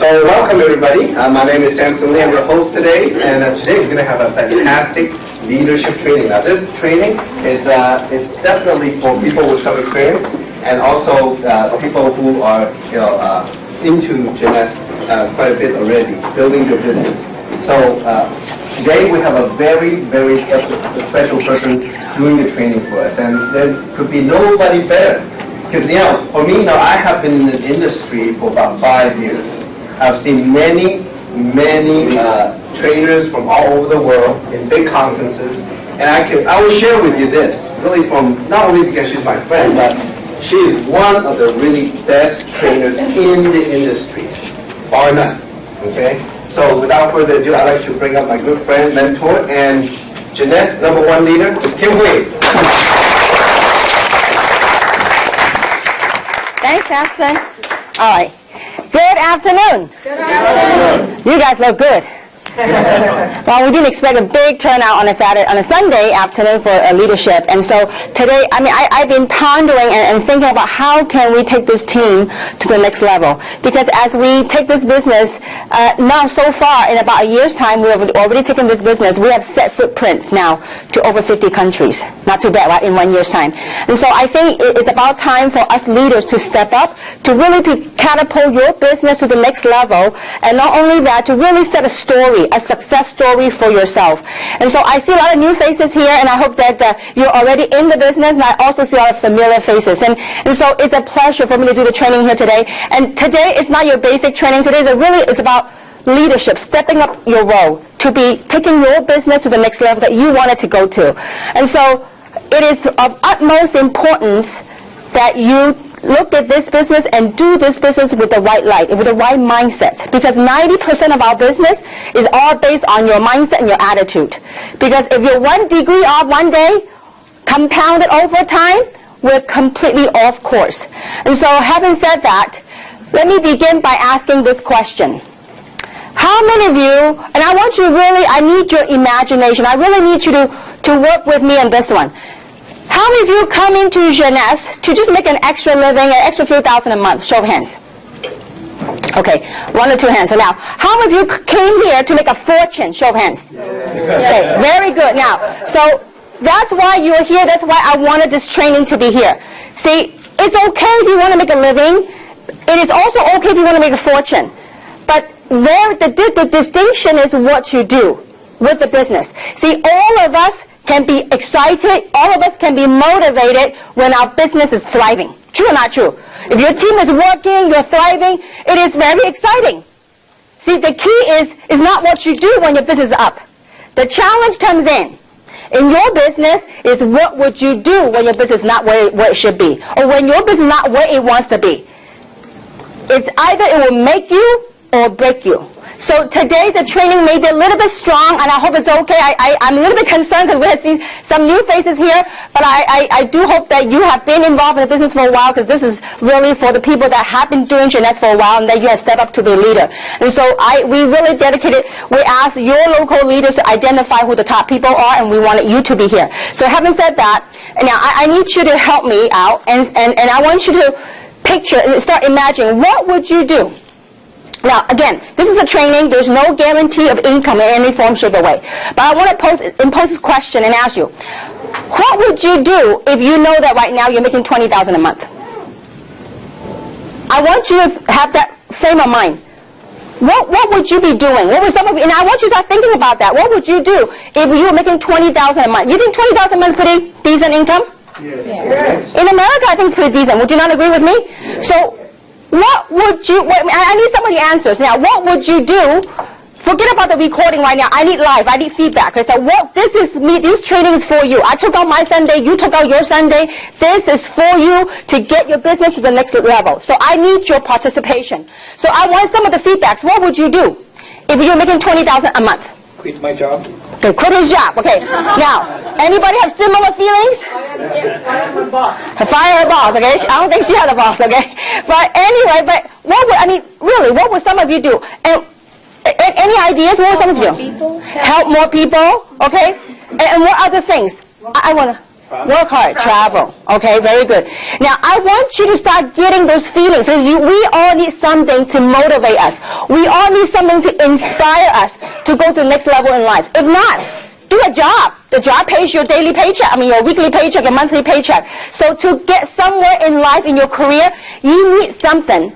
So welcome everybody. My name is Samson Lee. I'm your host today, and today we're going to have a fantastic leadership training. Now this training is definitely for people with some experience, and also people who are into Jeunesse quite a bit already, building your business. So today we have a very, very special person doing the training for us, and there could be nobody better. Because for me, I have been in the industry for about 5 years. I've seen many trainers from all over the world in big conferences, and I will share with you this, really from, not only because she's my friend, but she is one of the really best trainers in the industry, bar none, okay? So without further ado, I'd like to bring up my good friend, mentor, and Jeunesse #1 leader, is Kim Hui. Thanks, Samson. All right. Good afternoon. Good afternoon. You guys look good. Well, we didn't expect a big turnout on a Sunday afternoon for leadership, and so today, I've been pondering and thinking about how can we take this team to the next level. Because as we take this business, now so far in about a year's time, we have already taken this business. We have set footprints now to over 50 countries. Not too bad, right? In 1 year's time. And so I think it's about time for us leaders to step up, to really catapult your business to the next level, and not only that, to really set a story, a success story for yourself. And so I see a lot of new faces here, and I hope that you're already in the business, and I also see a lot of familiar faces. And so it's a pleasure for me to do the training here today. And today it's not your basic training. Today it's about leadership, stepping up your role, to be taking your business to the next level that you want it to go to. And so it is of utmost importance that you look at this business and do this business with the right light, with the right mindset. Because 90% of our business is all based on your mindset and your attitude. Because if you're 1 degree off one day, compounded over time, we're completely off course. And so having said that, let me begin by asking this question. How many of you, and I want you really, I need your imagination. I really need you to work with me on this one. How many of you come into Jeunesse to just make an extra living, an extra few thousand a month? Show of hands. Okay, 1 or 2 hands. So now, how many of you came here to make a fortune? Show of hands. Okay, very good. Now, so that's why you're here. That's why I wanted this training to be here. See, it's okay if you want to make a living. It is also okay if you want to make a fortune. But the distinction is what you do with the business. See, all of us can be excited, all of us can be motivated when our business is thriving. True or not true? If your team is working, you're thriving, it is very exciting. See, the key is not what you do when your business is up. The challenge comes in your business is what would you do when your business is not where it should be, or when your business is not where it wants to be. It's either it will make you or break you. So today the training may be a little bit strong, and I hope it's okay. I'm a little bit concerned because we have seen some new faces here, but I do hope that you have been involved in the business for a while, because this is really for the people that have been doing Jeunesse for a while and that you have stepped up to be a leader. And so we really dedicated, we asked your local leaders to identify who the top people are, and we wanted you to be here. So having said that, now I need you to help me out, and I want you to picture and start imagining, what would you do? Now, again, this is a training. There's no guarantee of income in any form, shape, or way. But I want to impose this question and ask you, what would you do if you know that right now you're making $20,000 a month? I want you to have that frame of mind. What would you be doing? What would some of you, and I want you to start thinking about that. What would you do if you were making $20,000 a month? You think $20,000 a month is pretty decent income? Yes. In America, I think it's pretty decent. Would you not agree with me? So, what would you, I need some of the answers. Now, what would you do? Forget about the recording right now. I need live. I need feedback. Okay, so this is me. This training is for you. I took out my Sunday. You took out your Sunday. This is for you to get your business to the next level. So I need your participation. So I want some of the feedbacks. What would you do if you're making $20,000 a month? Quit my job. Okay, quit his job. Okay. Now, anybody have similar feelings? Fire my boss. Fire her boss, okay? I don't think she had a boss, okay? But anyway, what would some of you do? And any ideas? What would some of you do? Help more people, okay? And what other things? I want to. Work hard, travel. Okay, very good. Now, I want you to start getting those feelings. We all need something to motivate us. We all need something to inspire us to go to the next level in life. If not, do a job. The job pays your daily paycheck, your weekly paycheck, your monthly paycheck. So to get somewhere in life, in your career, you need something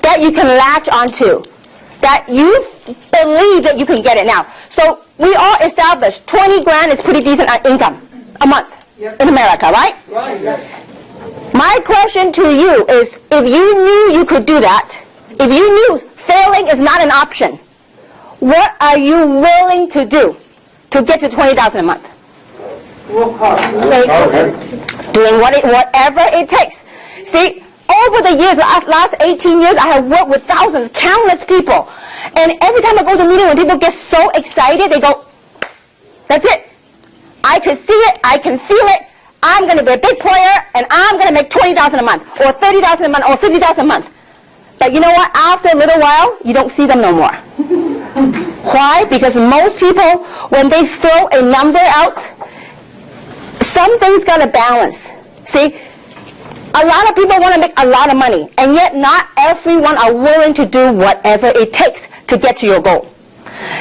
that you can latch onto, that you believe that you can get it now. So we all established 20 grand is pretty decent income a month in America, right? Right, yes. My question to you is, if you knew you could do that, if you knew failing is not an option, what are you willing to do to get to 20,000 a month? Work hard. Doing whatever it takes. See, over the years, last 18 years, I have worked with thousands, countless people. And every time I go to a meeting, when people get so excited, they go, that's it. I can see it, I can feel it, I'm going to be a big player, and I'm going to make 20,000 a month, or 30,000 a month, or 50,000 a month. But you know what? After a little while, you don't see them no more. Why? Because most people, when they throw a number out, something's got to balance. See, a lot of people want to make a lot of money, and yet not everyone are willing to do whatever it takes to get to your goal.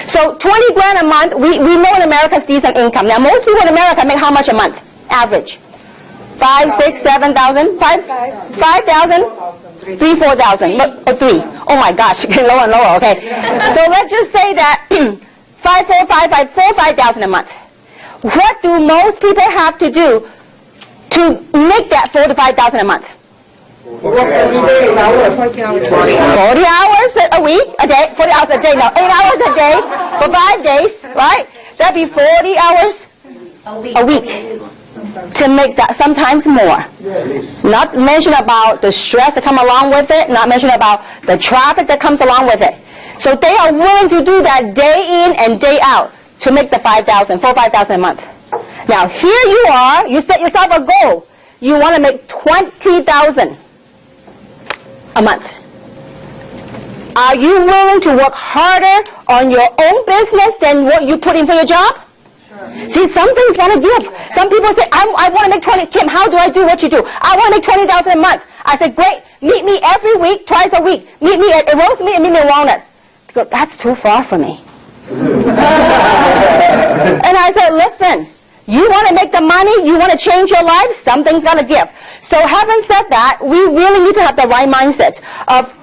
So 20 grand a month, we know in America's decent income. Now most people in America make how much a month? Average. 5, 6, 7,000? 5,000? 3, 4,000. Or 3. Oh my gosh, lower and lower, okay. So let's just say that 5, 4, 5, 5, 4, 5,000 a month. What do most people have to do to make that 4 to 5,000 a month? 40 hours. 40 hours a week, a day, 40 hours a day, no, 8 hours a day for 5 days, right? That'd be 40 hours a week to make that, sometimes more. Not mention about the stress that comes along with it, not mention about the traffic that comes along with it. So they are willing to do that day in and day out to make the 5,000, 5,000 a month. Now here you are, you set yourself a goal. You want to make 20,000 a month. Are you willing to work harder on your own business than what you put in for your job? Sure. See, something's got to give. Some people say, I want to make 20. Kim, how do I do what you do? I want to make 20,000 a month. I said, great. Meet me every week, twice a week. Meet me at roast meat and meet me at Walnut. They go, that's too far for me. And I said, listen, you want to make the money, you want to change your life, something's got to give. So having said that, we really need to have the right mindset of,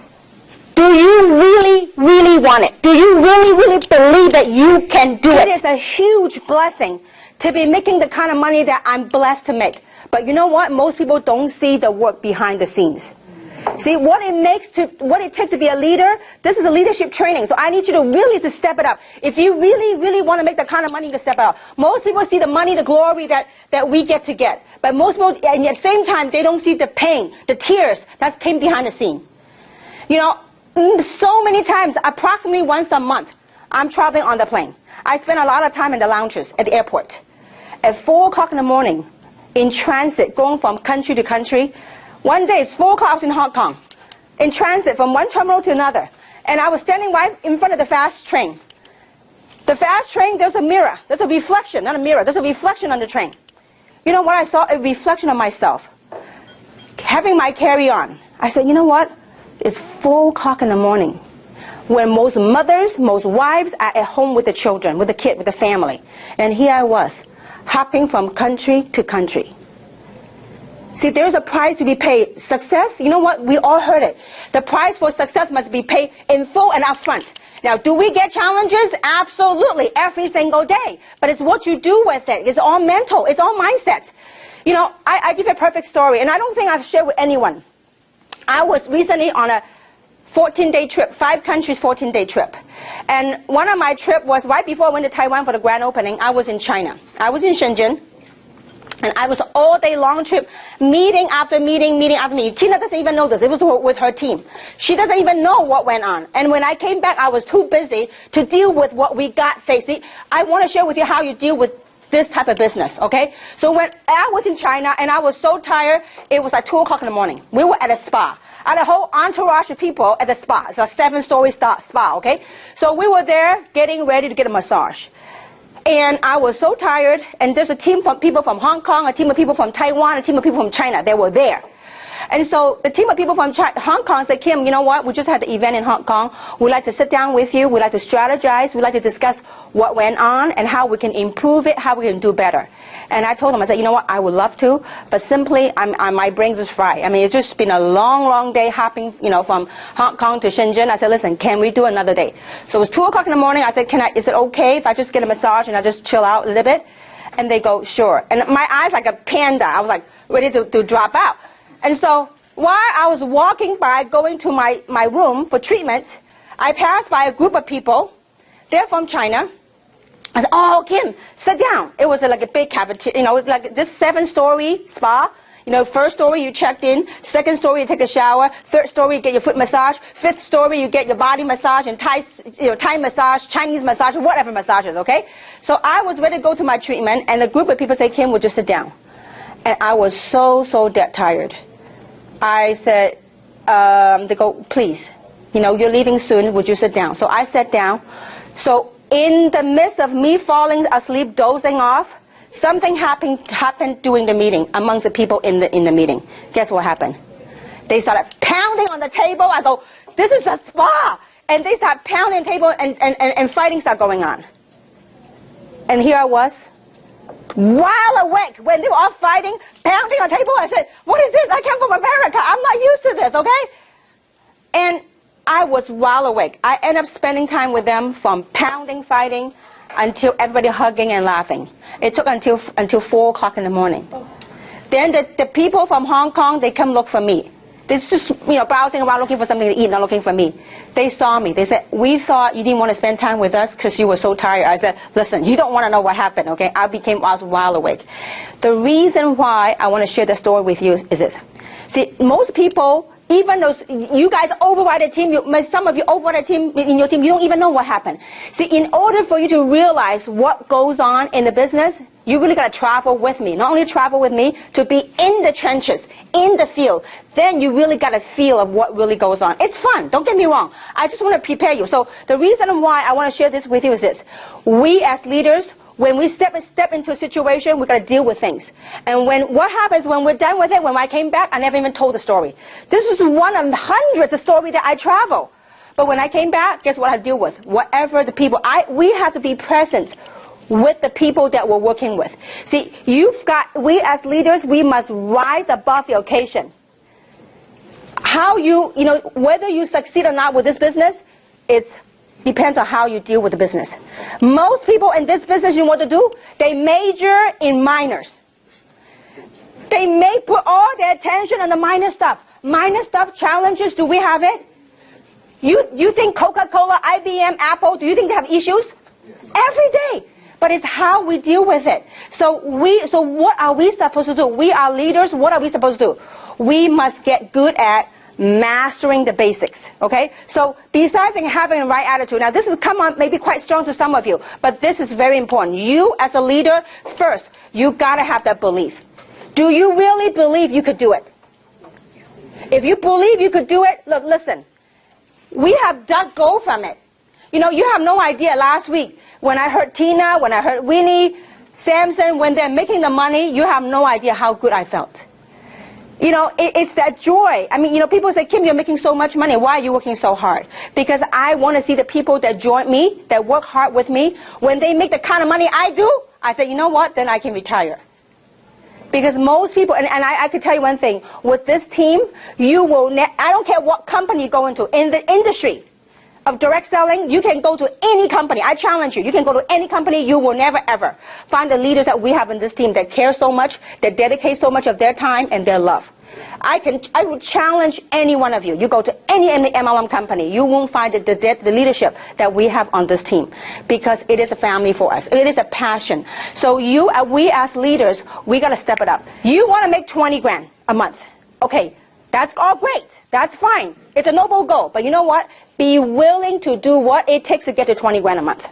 do you really, really want it? Do you really, really believe that you can do it? It is a huge blessing to be making the kind of money that I'm blessed to make. But you know what? Most people don't see the work behind the scenes. See, what it takes to be a leader, this is a leadership training. So I need you to really step it up. If you really, really want to make the kind of money to step it up. Most people see the money, the glory that we get to get. But most people, and at the same time, they don't see the pain, the tears that came behind the scene. You know, so many times, approximately once a month, I'm traveling on the plane. I spend a lot of time in the lounges at the airport. At 4 o'clock in the morning, in transit, going from country to country. One day, it's 4 o'clock in Hong Kong, in transit from one terminal to another. And I was standing right in front of the fast train. The fast train, there's a mirror. There's a reflection, not a mirror. There's a reflection on the train. You know what I saw? A reflection of myself. Having my carry-on. I said, you know what? It's 4 o'clock in the morning, when most mothers, most wives are at home with the children, with the kid, with the family. And here I was, hopping from country to country. See, there's a price to be paid. Success, you know what? We all heard it. The price for success must be paid in full and upfront. Now, do we get challenges? Absolutely, every single day. But it's what you do with it. It's all mental. It's all mindset. You know, I give you a perfect story, and I don't think I've shared with anyone. I was recently on a 14-day trip, 5 countries, 14-day trip. And one of my trips was right before I went to Taiwan for the grand opening. I was in China. I was in Shenzhen. And I was all day long trip, meeting after meeting, meeting after meeting. Tina doesn't even know this. It was with her team. She doesn't even know what went on. And when I came back, I was too busy to deal with what we got facing. I want to share with you how you deal with this type of business, okay? So when I was in China and I was so tired, it was like 2 o'clock in the morning. We were at a spa. I had a whole entourage of people at the spa. It's a 7-story spa, okay? So we were there getting ready to get a massage. And I was so tired, and there's a team of people from Hong Kong, a team of people from Taiwan, a team of people from China. They were there. And so the team of people from Hong Kong said, Kim, you know what? We just had the event in Hong Kong. We'd like to sit down with you. We'd like to strategize. We'd like to discuss what went on and how we can improve it, how we can do better. And I told them, I said, you know what? I would love to, but simply my brain's just fried. I mean, it's just been a long, long day hopping, from Hong Kong to Shenzhen. I said, listen, can we do another day? So it was 2 o'clock in the morning. I said, is it okay if I just get a massage and I just chill out a little bit? And they go, sure. And my eyes like a panda. I was like ready to drop out. And so while I was walking by, going to my room for treatment, I passed by a group of people. They're from China. I said, oh, Kim, sit down. It was like a big cafeteria, like this 7-story spa. First story you checked in, second story you take a shower, third story you get your foot massage, fifth story you get your body massage and Thai massage, Chinese massage, whatever massages, okay? So I was ready to go to my treatment, and a group of people say, Kim, would you sit down? And I was so dead tired. I said, they go, please, you're leaving soon, would you sit down? So I sat down. So in the midst of me falling asleep, dozing off, something happened during the meeting amongst the people in the meeting. Guess what happened? They started pounding on the table. I go, this is a spa. And they start pounding the table, and fighting started going on. And here I was, wide awake when they were all fighting, pounding on the table. I said, what is this? I came from America. I'm not used to this, okay? And I was wide awake. I ended up spending time with them from pounding, fighting, until everybody hugging and laughing. It took until 4 o'clock in the morning. Then the people from Hong Kong, they come look for me. They're just browsing around looking for something to eat, not looking for me. They saw me. They said, we thought you didn't want to spend time with us because you were so tired. I said, listen, you don't want to know what happened, okay? I was wide awake. The reason why I want to share the story with you is this. See, most people, even those, you guys override a team, some of you override a team in your team, you don't even know what happened. See, in order for you to realize what goes on in the business, you really got to travel with me. Not only travel with me, to be in the trenches, in the field. Then you really got a feel of what really goes on. It's fun, don't get me wrong. I just want to prepare you. So the reason why I want to share this with you is this. We as leaders, when we step into a situation, we got to deal with things. And what happens when we're done with it, when I came back, I never even told the story. This is one of hundreds of stories that I travel. But when I came back, guess what I deal with? Whatever the people, we have to be present with the people that we're working with. See, we as leaders, we must rise above the occasion. How whether you succeed or not with this business, it depends on how you deal with the business. Most people in this business, you know what to do? They major in minors. They may put all their attention on the minor stuff. Minor stuff, challenges, do we have it? You think Coca-Cola, IBM, Apple, do you think they have issues? Yes. Every day. But it's how we deal with it. So what are we supposed to do? We are leaders. What are we supposed to do? We must get good at mastering the basics, okay? So besides having the right attitude, now this is maybe quite strong to some of you, but this is very important. You as a leader, first, you gotta have that belief. Do you really believe you could do it? If you believe you could do it, look, listen, we have dug gold from it. You have no idea last week when I heard Tina, when I heard Winnie, Samson, when they're making the money, you have no idea how good I felt. It's that joy. I mean, people say, Kim, you're making so much money. Why are you working so hard? Because I want to see the people that join me, that work hard with me, when they make the kind of money I do, I say, you know what, then I can retire. Because most people, and I could tell you one thing, with this team, I don't care what company you go into, in the industry of direct selling, you can go to any company. I challenge you. You can go to any company. You will never, ever find the leaders that we have in this team that care so much, that dedicate so much of their time and their love. I would challenge any one of you. You go to any MLM company, you won't find the leadership that we have on this team, because it is a family for us. It is a passion. So we as leaders, we got to step it up. You want to make 20 grand a month. Okay, that's all great. That's fine. It's a noble goal. But you know what? Be willing to do what it takes to get to 20 grand a month.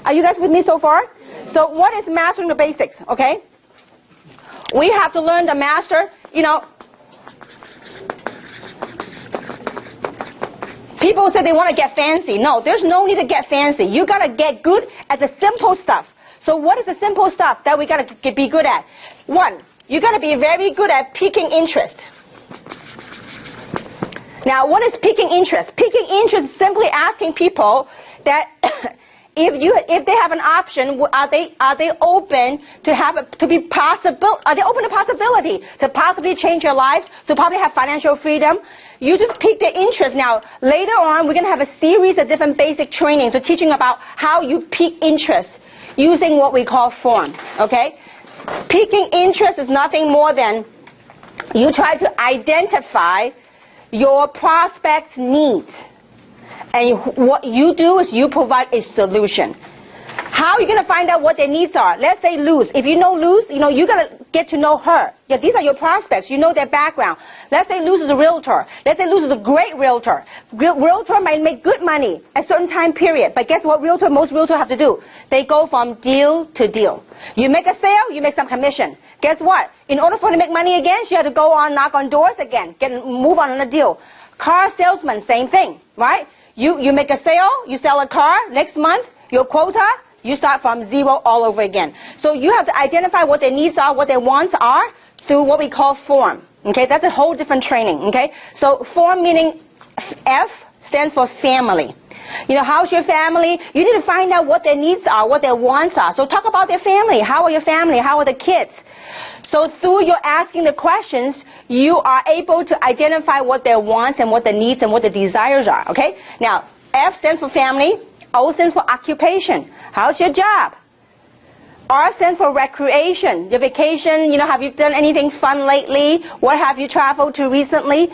Are you guys with me so far? So what is mastering the basics? Okay? We have to learn to master, people say they want to get fancy. No, there's no need to get fancy. You got to get good at the simple stuff. So what is the simple stuff that we got to be good at? One, you got to be very good at piquing interest. Now, what is piquing interest? Piquing interest is simply asking people that if they have an option, are they open to are they open to possibility to possibly change your life, to probably have financial freedom? You just pique their interest. Now, later on, we're going to have a series of different basic trainings, so teaching about how you pique interest using what we call form. Okay, piquing interest is nothing more than you try to identify your prospect's needs. And what you do is you provide a solution. How are you going to find out what their needs are? Let's say Luz. If you know Luz, you got to get to know her. Yeah, these are your prospects. You know their background. Let's say Luz is a realtor. Let's say Luz is a great realtor. Realtor might make good money at a certain time period. But guess what most realtors have to do? They go from deal to deal. You make a sale, you make some commission. Guess what? In order for her to make money again, she had to go on, knock on doors again, move on a deal. Car salesman, same thing, right? You make a sale, you sell a car, next month, your quota, you start from zero all over again. So you have to identify what their needs are, what their wants are, through what we call form. Okay, that's a whole different training, okay? So form meaning F stands for family. How's your family? You need to find out what their needs are, what their wants are. So talk about their family. How are your family? How are the kids? So through your asking the questions, you are able to identify what their wants and what the needs and what the desires are, okay? Now, F stands for family. O stands for occupation. How's your job? R stands for recreation. Your vacation, have you done anything fun lately? What have you traveled to recently?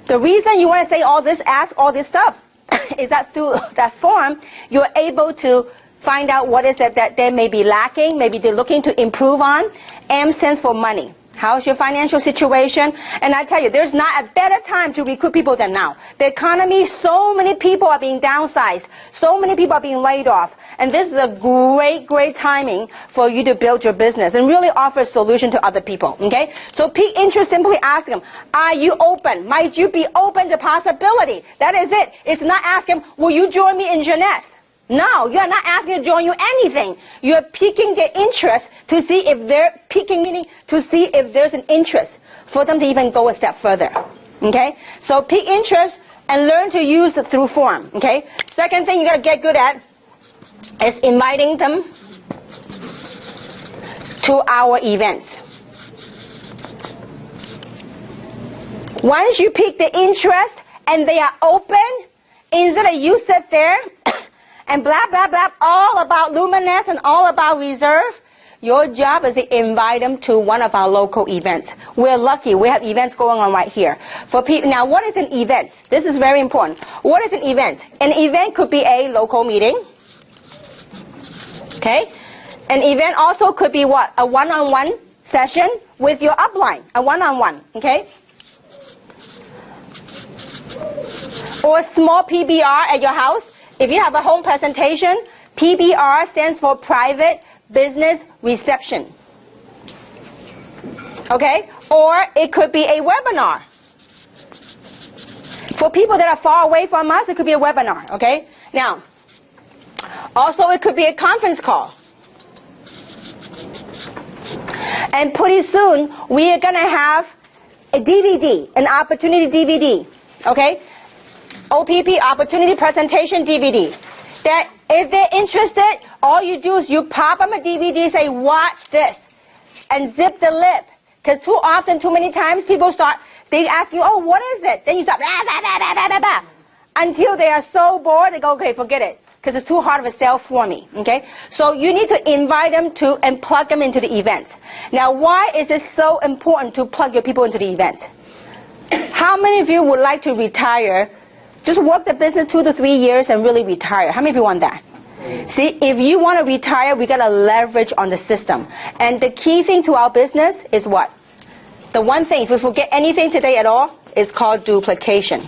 The reason you want to say all this, ask all this stuff, is that through that form, you're able to find out what is it that they may be lacking, maybe they're looking to improve on. M stands for money. How's your financial situation? And I tell you, there's not a better time to recruit people than now. The economy, so many people are being downsized. So many people are being laid off. And this is a great timing for you to build your business and really offer a solution to other people. Okay? So pique interest, simply ask them, are you open? Might you be open to possibility? That is it. It's not asking, will you join me in jeunesse? No, you're not asking to join you anything. You're piquing their interest to see if they're piquing, meaning to see if there's an interest for them to even go a step further. Okay? So pique interest and learn to use it through form. Okay? Second thing you got to get good at is inviting them to our events. Once you pique the interest and they are open, instead of you sit there and blah, blah, blah, all about Luminous and all about Reserve, your job is to invite them to one of our local events. We're lucky. We have events going on right here. For people, now, what is an event? This is very important. What is an event? An event could be a local meeting. Okay? An event also could be what? A one-on-one session with your upline. A one-on-one. Okay? Or a small PBR at your house. If you have a home presentation, PBR stands for Private Business Reception. Okay? Or it could be a webinar. For people that are far away from us, it could be a webinar. Okay? Now, also it could be a conference call. And pretty soon, we are going to have a DVD, an opportunity DVD. Okay? OPP, Opportunity Presentation DVD. That if they're interested, all you do is you pop them a DVD, say, watch this, and zip the lip. Because too often, too many times, people they ask you, oh, what is it? Then you start, blah, blah, blah, blah, blah, blah, until they are so bored, they go, okay, forget it. Because it's too hard of a sell for me. Okay? So you need to invite them to and plug them into the event. Now, why is it so important to plug your people into the event? How many of you would like to retire? Just work the business 2 to 3 years and really retire. How many of you want that? See, if you want to retire, we got to leverage on the system. And the key thing to our business is what? The one thing, if we forget anything today at all, is called duplication.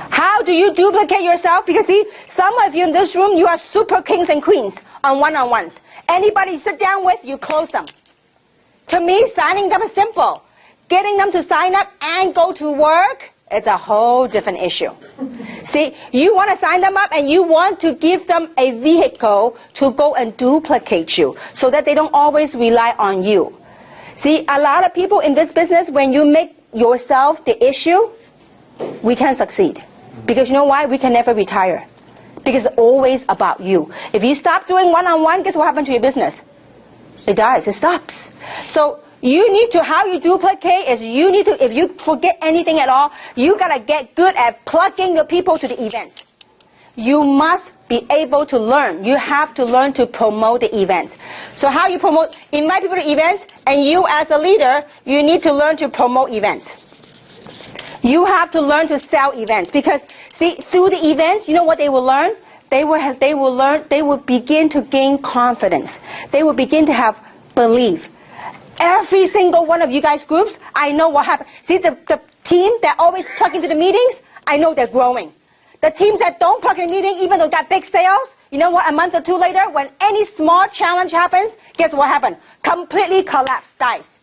How do you duplicate yourself? Because see, some of you in this room, you are super kings and queens on one-on-ones. Anybody you sit down with, you close them. To me, signing them is simple. Getting them to sign up and go to work it's a whole different issue. See, you want to sign them up and you want to give them a vehicle to go and duplicate you so that they don't always rely on you. See, a lot of people in this business, when you make yourself the issue, we can't succeed. Because you know why? We can never retire. Because it's always about you. If you stop doing one-on-one, guess what happens to your business? It dies. It stops. So you need to, how you duplicate is you need to, if you forget anything at all, you got to get good at plugging your people to the events. You must be able to learn. You have to learn to promote the events. So how you promote, invite people to events, and you as a leader, you need to learn to promote events. You have to learn to sell events because, see, through the events, you know what they will learn? They will begin to gain confidence. They will begin to have belief. Every single one of you guys groups, I know what happened. See, the team that always plug into the meetings, I know they're growing. The teams that don't plug in the meeting, even though they got big sales, you know what, a month or two later, when any small challenge happens, guess what happened? Completely collapse, dies.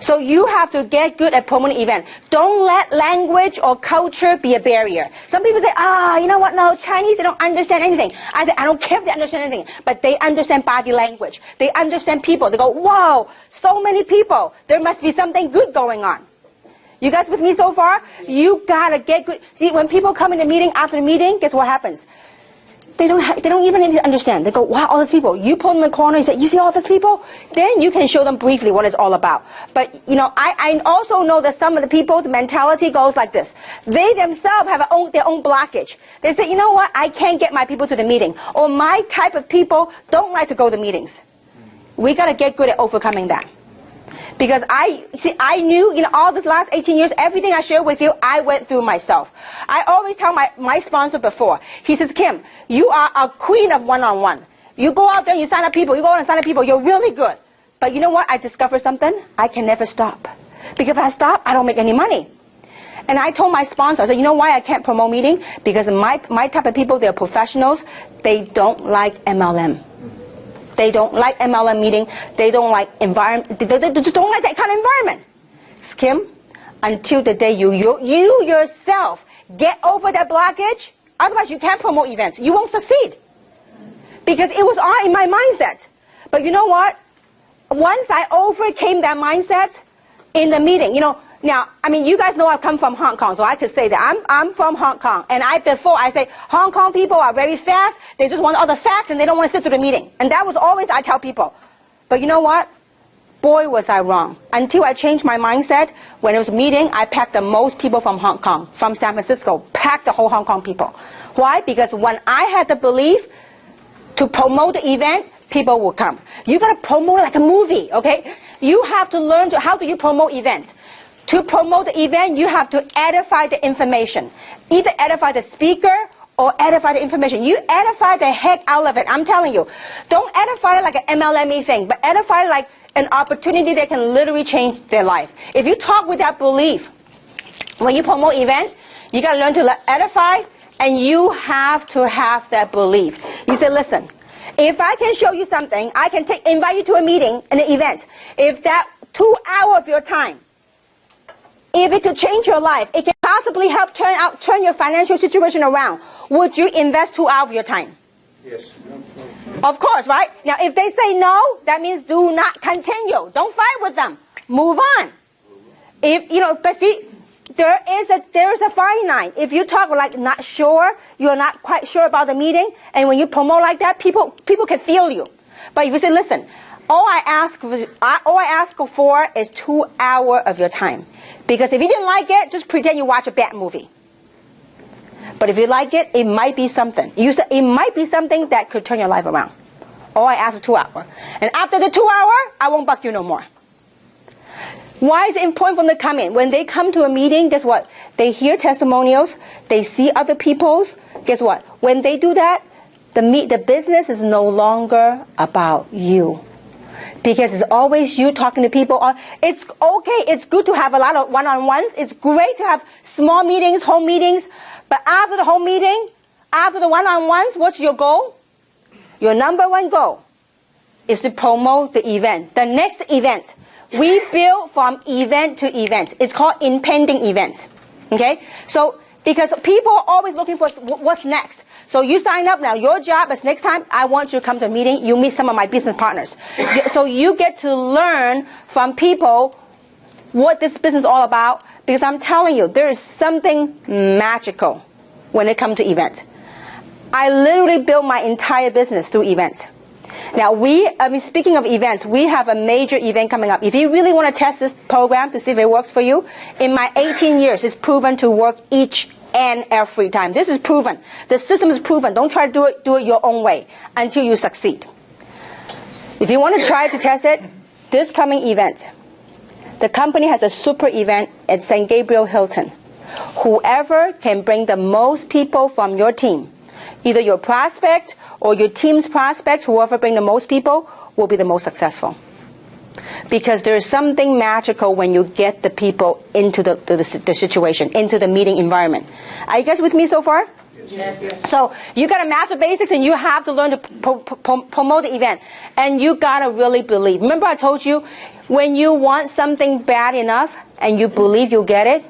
So you have to get good at promoting events. Don't let language or culture be a barrier. Some people say, you know what, no, Chinese, they don't understand anything. I say, I don't care if they understand anything, but they understand body language. They understand people. They go, wow, so many people. There must be something good going on. You guys with me so far? You gotta get good. See, when people come in the meeting, after the meeting, guess what happens? They don't even need to understand. They go, wow, all these people. You pull them in the corner, you say, you see all these people? Then you can show them briefly what it's all about. But, you know, I also know that some of the people's mentality goes like this. They themselves have their own blockage. They say, you know what, I can't get my people to the meeting. Or my type of people don't like to go to meetings. We got to get good at overcoming that. Because I knew, you know, all this last 18 years, everything I shared with you, I went through myself. I always tell my sponsor before, he says, Kim, you are a queen of one-on-one. You go out there, you sign up people, you go out and sign up people, you're really good. But you know what? I discovered something. I can never stop. Because if I stop, I don't make any money. And I told my sponsor, I said, you know why I can't promote meeting? Because my type of people, they're professionals. They don't like MLM. They don't like MLM meeting. They don't like environment. They just don't like that kind of environment. Kim, until the day you yourself get over that blockage, otherwise you can't promote events. You won't succeed. Because it was all in my mindset. But you know what? Once I overcame that mindset in the meeting, you know, now, I mean, you guys know I come from Hong Kong, so I could say that I'm from Hong Kong. And before I say, Hong Kong people are very fast. They just want all the facts and they don't want to sit through the meeting. And that was always I tell people. But you know what? Boy, was I wrong. Until I changed my mindset, when it was a meeting, I packed the most people from Hong Kong, from San Francisco, packed the whole Hong Kong people. Why? Because when I had the belief to promote the event, people will come. You got to promote like a movie, okay? You have to learn how do you promote events. To promote the event, you have to edify the information. Either edify the speaker or edify the information. You edify the heck out of it. I'm telling you. Don't edify it like an MLM thing, but edify it like an opportunity that can literally change their life. If you talk with that belief, when you promote events, you got to learn to edify, and you have to have that belief. You say, listen, if I can show you something, I can invite you to a meeting, an event. If that 2 hours of your time, if it could change your life, it can possibly help turn your financial situation around, would you invest 2 hours of your time? Yes. Of course, right? Now, if they say no, that means do not continue. Don't fight with them. Move on. If you know, but see, there is a fine line. If you talk like not sure, you're not quite sure about the meeting, and when you promote like that, people can feel you. But if you say, listen, all I ask for is 2 hours of your time. Because if you didn't like it, just pretend you watch a bad movie. But if you like it, it might be something. It might be something that could turn your life around. All I ask for 2 hours. And after the 2 hours, I won't bug you no more. Why is it important for them to come in? When they come to a meeting, guess what? They hear testimonials. They see other people's. Guess what? When they do that, the business is no longer about you. Because it's always you talking to people. It's okay. It's good to have a lot of one-on-ones. It's great to have small meetings, home meetings. But after the home meeting, after the one-on-ones, what's your goal? Your number one goal is to promote the event, the next event. we build from event to event. It's called impending events. Okay? So, because people are always looking for what's next. So you sign up now. Your job is next time I want you to come to a meeting, you meet some of my business partners. So you get to learn from people what this business is all about, because I'm telling you, there is something magical when it comes to events. I literally built my entire business through events. Now, speaking of events, we have a major event coming up. If you really want to test this program to see if it works for you, in my 18 years, it's proven to work each and every time. This is proven. The system is proven. Don't try to do it your own way until you succeed. If you want to try to test it, this coming event, the company has a super event at St. Gabriel Hilton. Whoever can bring the most people from your team, either your prospect or your team's prospect, whoever bring the most people will be the most successful. Because there's something magical when you get the people into the situation, into the meeting environment. Are you guys with me so far? Yes. So you got to master basics, and you have to learn to promote the event. And you got to really believe. Remember I told you, when you want something bad enough and you believe you'll get it,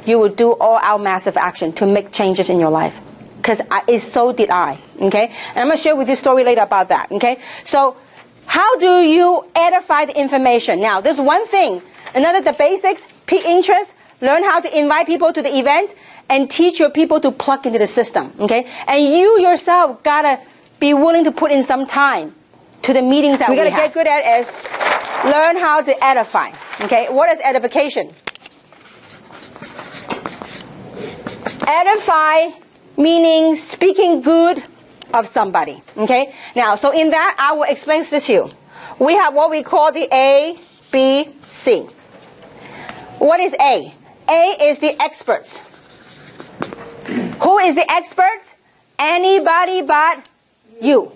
you will do all out massive action to make changes in your life. Because so did I. Okay? And I'm going to share with you a story later about that. Okay? So how do you edify the information? Now, there's one thing. Another, the basics, pique interest, learn how to invite people to the event, and teach your people to plug into the system. Okay? And you yourself got to be willing to put in some time to the meetings that we got to get good at is learn how to edify. Okay? What is edification? Edify meaning speaking good of somebody. Okay? Now, so in that, I will explain this to you. We have what we call the A, B, C. What is A? A is the experts. Who is the expert? Anybody but you.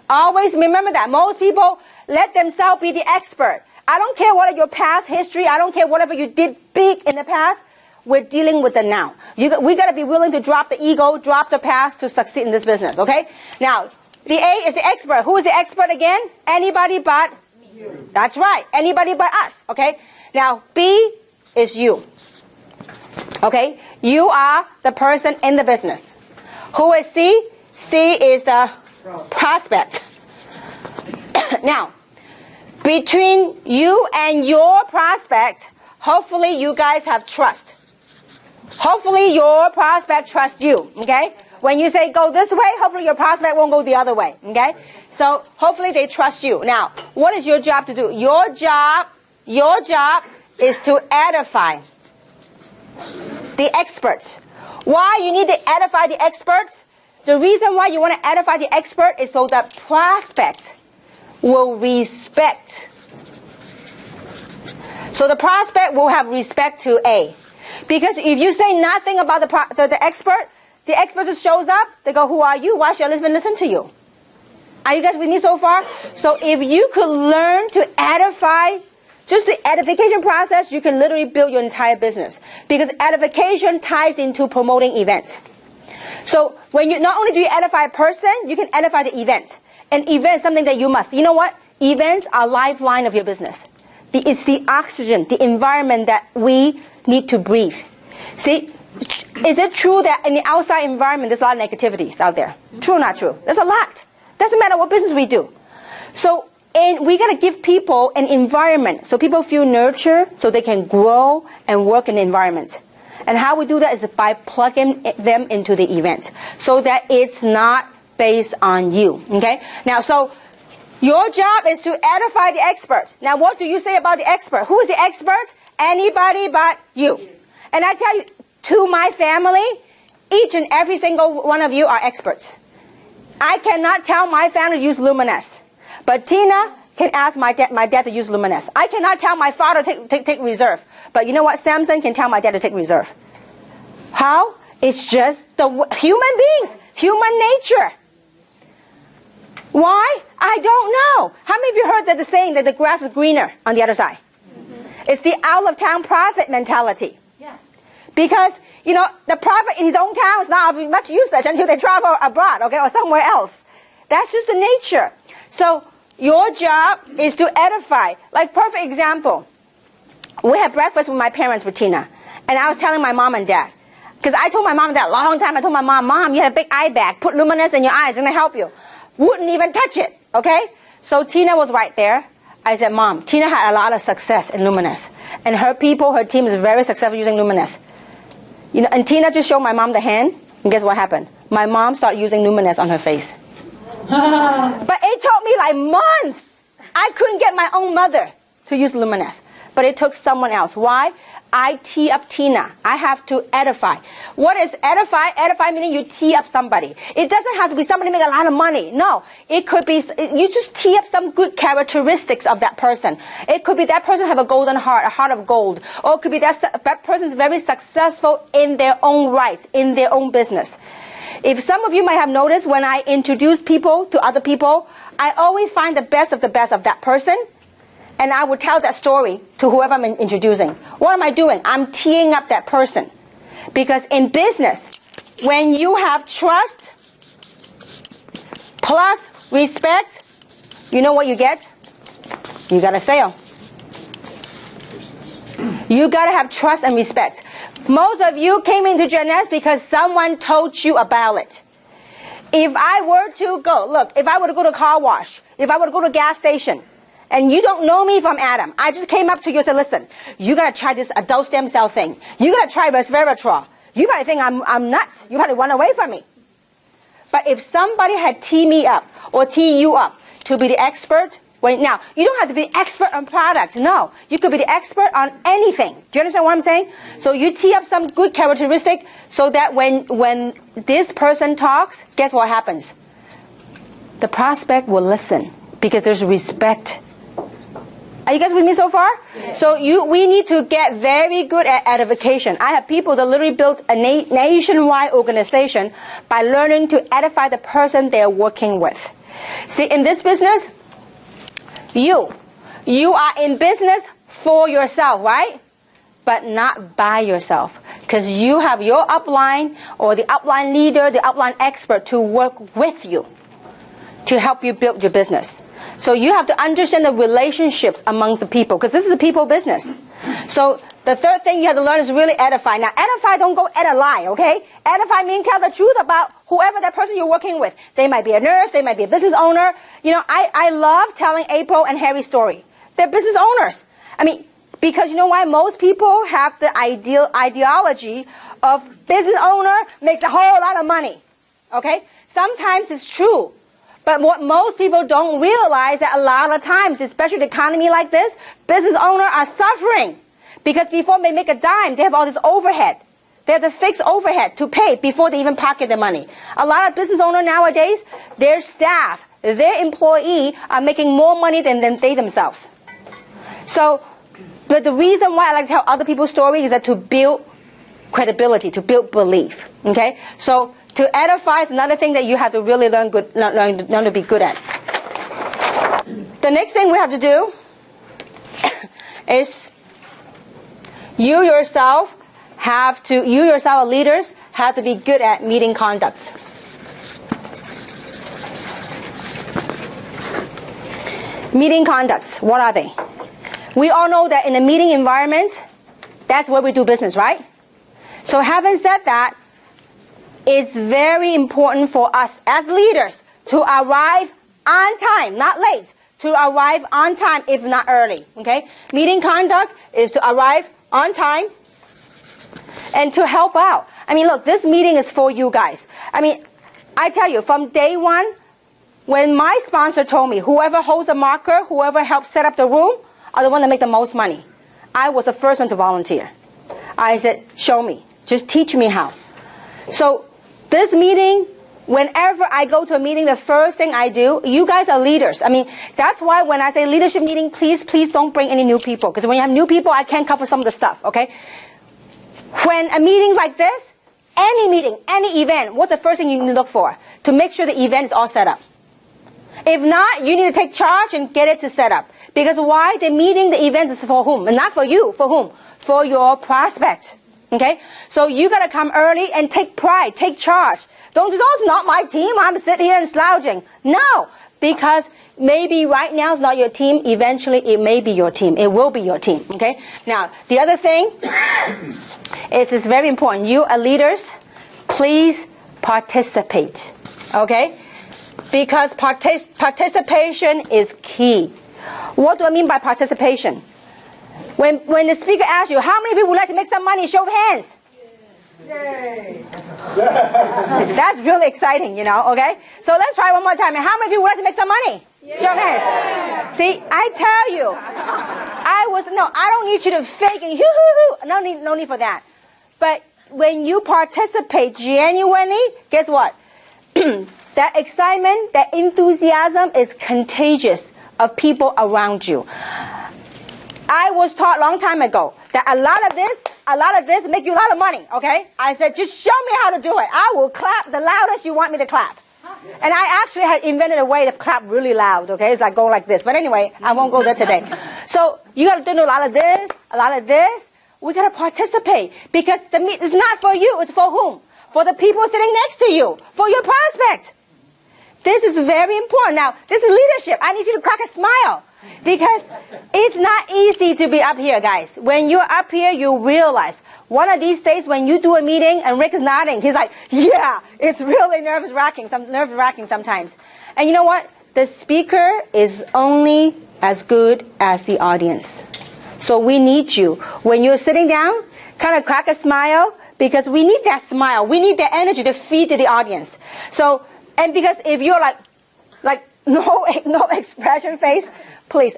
Always remember that. Most people let themselves be the expert. I don't care what your past history, I don't care whatever you did big in the past. We're dealing with the now. We got to be willing to drop the ego, drop the past to succeed in this business, okay? Now, the A is the expert. Who is the expert again? Anybody but you. That's right. Anybody but us, okay? Now, B is you. Okay? You are the person in the business. Who is C? C is the prospect. Now, between you and your prospect, hopefully you guys have trust. Hopefully your prospect trusts you, okay? When you say go this way, hopefully your prospect won't go the other way, okay? So hopefully they trust you. Now, what is your job to do? Your job is to edify the experts. Why you need to edify the experts? The reason why you want to edify the expert is so that prospect will respect. So the prospect will have respect to A. Because if you say nothing about the expert just shows up, they go, who are you? Why should I even listen to you? Are you guys with me so far? So if you could learn to edify, just the edification process, you can literally build your entire business. Because edification ties into promoting events. So when you not only do you edify a person, you can edify the event. An event is something that you must. You know what? Events are lifeline of your business. It's the oxygen, the environment that we need to breathe. See, is it true that in the outside environment there's a lot of negativities out there? True or not true? There's a lot. Doesn't matter what business we do. So we got to give people an environment so people feel nurtured, so they can grow and work in the environment. And how we do that is by plugging them into the event so that it's not based on you. Okay? Now, so your job is to edify the expert. Now, what do you say about the expert? Who is the expert? Anybody but you. And I tell you, to my family, each and every single one of you are experts. I cannot tell my family to use Luminous, but Tina can ask my dad to use Luminous. I cannot tell my father to take reserve, but you know what? Samson can tell my dad to take reserve. How? It's just the human beings, human nature. Why? I don't know. How many of you heard that the saying that the grass is greener on the other side? Mm-hmm. It's the out of town prophet mentality. Yeah. Because, you know, the prophet in his own town is not of much usage until they travel abroad, okay, or somewhere else. That's just the nature. So your job is to edify. Like, perfect example. we had breakfast with my parents with Tina. And I was telling my mom and dad. Because I told my mom and dad a long time, I told my mom, Mom, you had a big eye bag. Put luminous in your eyes, it's going to help you. Wouldn't even touch it, okay? So Tina was right there. I said, Mom, Tina had a lot of success in luminous. And her people, her team is very successful using luminous. You know, and Tina just showed my mom the hand. And guess what happened? My mom started using luminous on her face. But it took me like months. I couldn't get my own mother to use luminous. But it took someone else. Why? I tee up Tina. I have to edify. What is edify? Edify meaning you tee up somebody. It doesn't have to be somebody make a lot of money. No. It could be, you just tee up some good characteristics of that person. It could be that person have a golden heart, a heart of gold. Or it could be that person's very successful in their own rights, in their own business. If some of you might have noticed when I introduce people to other people, I always find the best of that person. And I would tell that story to whoever I'm introducing. What am I doing? I'm teeing up that person. Because in business, when you have trust plus respect, you know what you get? You got a sale. You got to have trust and respect. Most of you came into JNS because someone told you about it. If I were to go, look, if I were to go to a car wash, if I were to go to a gas station, and you don't know me from Adam. I just came up to you and said, listen, you got to try this adult stem cell thing. You got to try resveratrol. You probably think I'm nuts. You probably run away from me. But if somebody had teed me up or tee you up to be the expert, now, you don't have to be the expert on products. No, you could be the expert on anything. Do you understand what I'm saying? So you tee up some good characteristic so that when this person talks, guess what happens? The prospect will listen because there's respect. Are you guys with me so far? Yes. So we need to get very good at edification. I have people that literally built a nationwide organization by learning to edify the person they're working with. See, in this business, you are in business for yourself, right? But not by yourself. Because you have your upline or the upline leader, the upline expert to work with you to help you build your business. So you have to understand the relationships amongst the people, because this is a people business. So the third thing you have to learn is really edify. Now, edify, don't go ed a lie, okay? Edify means tell the truth about whoever that person you're working with. They might be a nurse, they might be a business owner. You know, I love telling April and Harry's story. They're business owners. I mean, because you know why? Most people have the ideology of business owner makes a whole lot of money, okay? Sometimes it's true. But what most people don't realize that a lot of times, especially the economy like this, business owners are suffering. Because before they make a dime, they have all this overhead. They have the fixed overhead to pay before they even pocket the money. A lot of business owners nowadays, their staff, their employee are making more money than they themselves. So, but the reason why I like to tell other people's stories is that to build credibility, to build belief. Okay? So, to edify is another thing that you have to really learn to be good at. The next thing we have to do is you yourself, leaders, have to be good at meeting conducts. Meeting conducts, what are they? We all know that in a meeting environment, that's where we do business, right? So having said that, it's very important for us as leaders to arrive on time, not late, to arrive on time if not early, okay? Meeting conduct is to arrive on time and to help out. I mean, look, this meeting is for you guys. I mean, I tell you, from day one, when my sponsor told me, whoever holds a marker, whoever helps set up the room, are the one that make the most money. I was the first one to volunteer. I said, show me. Just teach me how. So this meeting, whenever I go to a meeting, the first thing I do, you guys are leaders. I mean, that's why when I say leadership meeting, please don't bring any new people. Because when you have new people, I can't cover some of the stuff, okay? When a meeting like this, any meeting, any event, what's the first thing you need to look for? To make sure the event is all set up. If not, you need to take charge and get it to set up. Because why? The meeting, the event is for whom? And not for you. For whom? For your prospect. Okay? So you got to come early and take pride, take charge. Don't just, oh, it's not my team, I'm sitting here and slouching. No. Because maybe right now it's not your team. Eventually, it may be your team. It will be your team. Okay. Now, the other thing is it's very important. You are leaders. Please participate. Okay. Because participation is key. What do I mean by participation? When the speaker asks you, how many people would like to make some money? Show of hands. Yay. That's really exciting, okay? So let's try one more time. And how many people would like to make some money? Yay. Show of hands. See, I tell you, I don't need you to fake and hoo-hoo-hoo. No need for that. But when you participate genuinely, guess what? That excitement, that enthusiasm is contagious of people around you. I was taught a long time ago that a lot of this make you a lot of money, okay? I said, just show me how to do it. I will clap the loudest you want me to clap. And I actually had invented a way to clap really loud, okay? It's like go like this. But anyway, I won't go there today. So you got to do a lot of this, a lot of this. We got to participate because it's not for you. It's for whom? For the people sitting next to you, for your prospect. This is very important. Now, this is leadership. I need you to crack a smile because it's not easy to be up here, guys. When you're up here, you realize one of these days when you do a meeting and Rick is nodding, he's like, yeah, it's really nerve-wracking sometimes. And you know what? The speaker is only as good as the audience. So we need you. When you're sitting down, kind of crack a smile because we need that smile. We need that energy to feed to the audience. So, and because if you're like no expression face, please,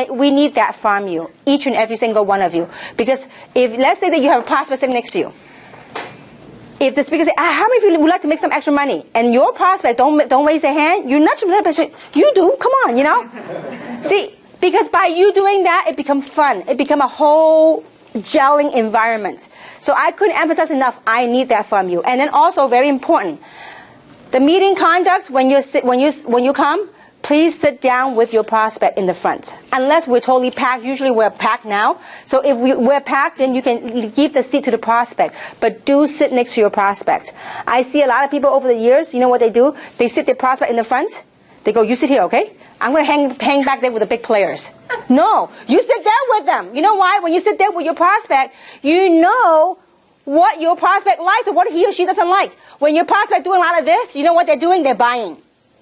we need that from you, each and every single one of you. Because if, let's say that you have a prospect sitting next to you. If the speaker says, how many of you would like to make some extra money? And your prospect don't raise their hand, you nudge them a little bit, you do, come on, See, because by you doing that, it becomes fun. It becomes a whole gelling environment. So I couldn't emphasize enough, I need that from you. And then also, very important, the meeting conduct, when you come, please sit down with your prospect in the front. Unless we're totally packed, usually we're packed now. So if we're packed, then you can give the seat to the prospect. But do sit next to your prospect. I see a lot of people over the years, you know what they do? They sit their prospect in the front. They go, you sit here, okay? I'm going to hang back there with the big players. No, you sit there with them. You know why? When you sit there with your prospect, you know what your prospect likes and what he or she doesn't like. When your prospect doing a lot of this, you know what they're doing? They're buying.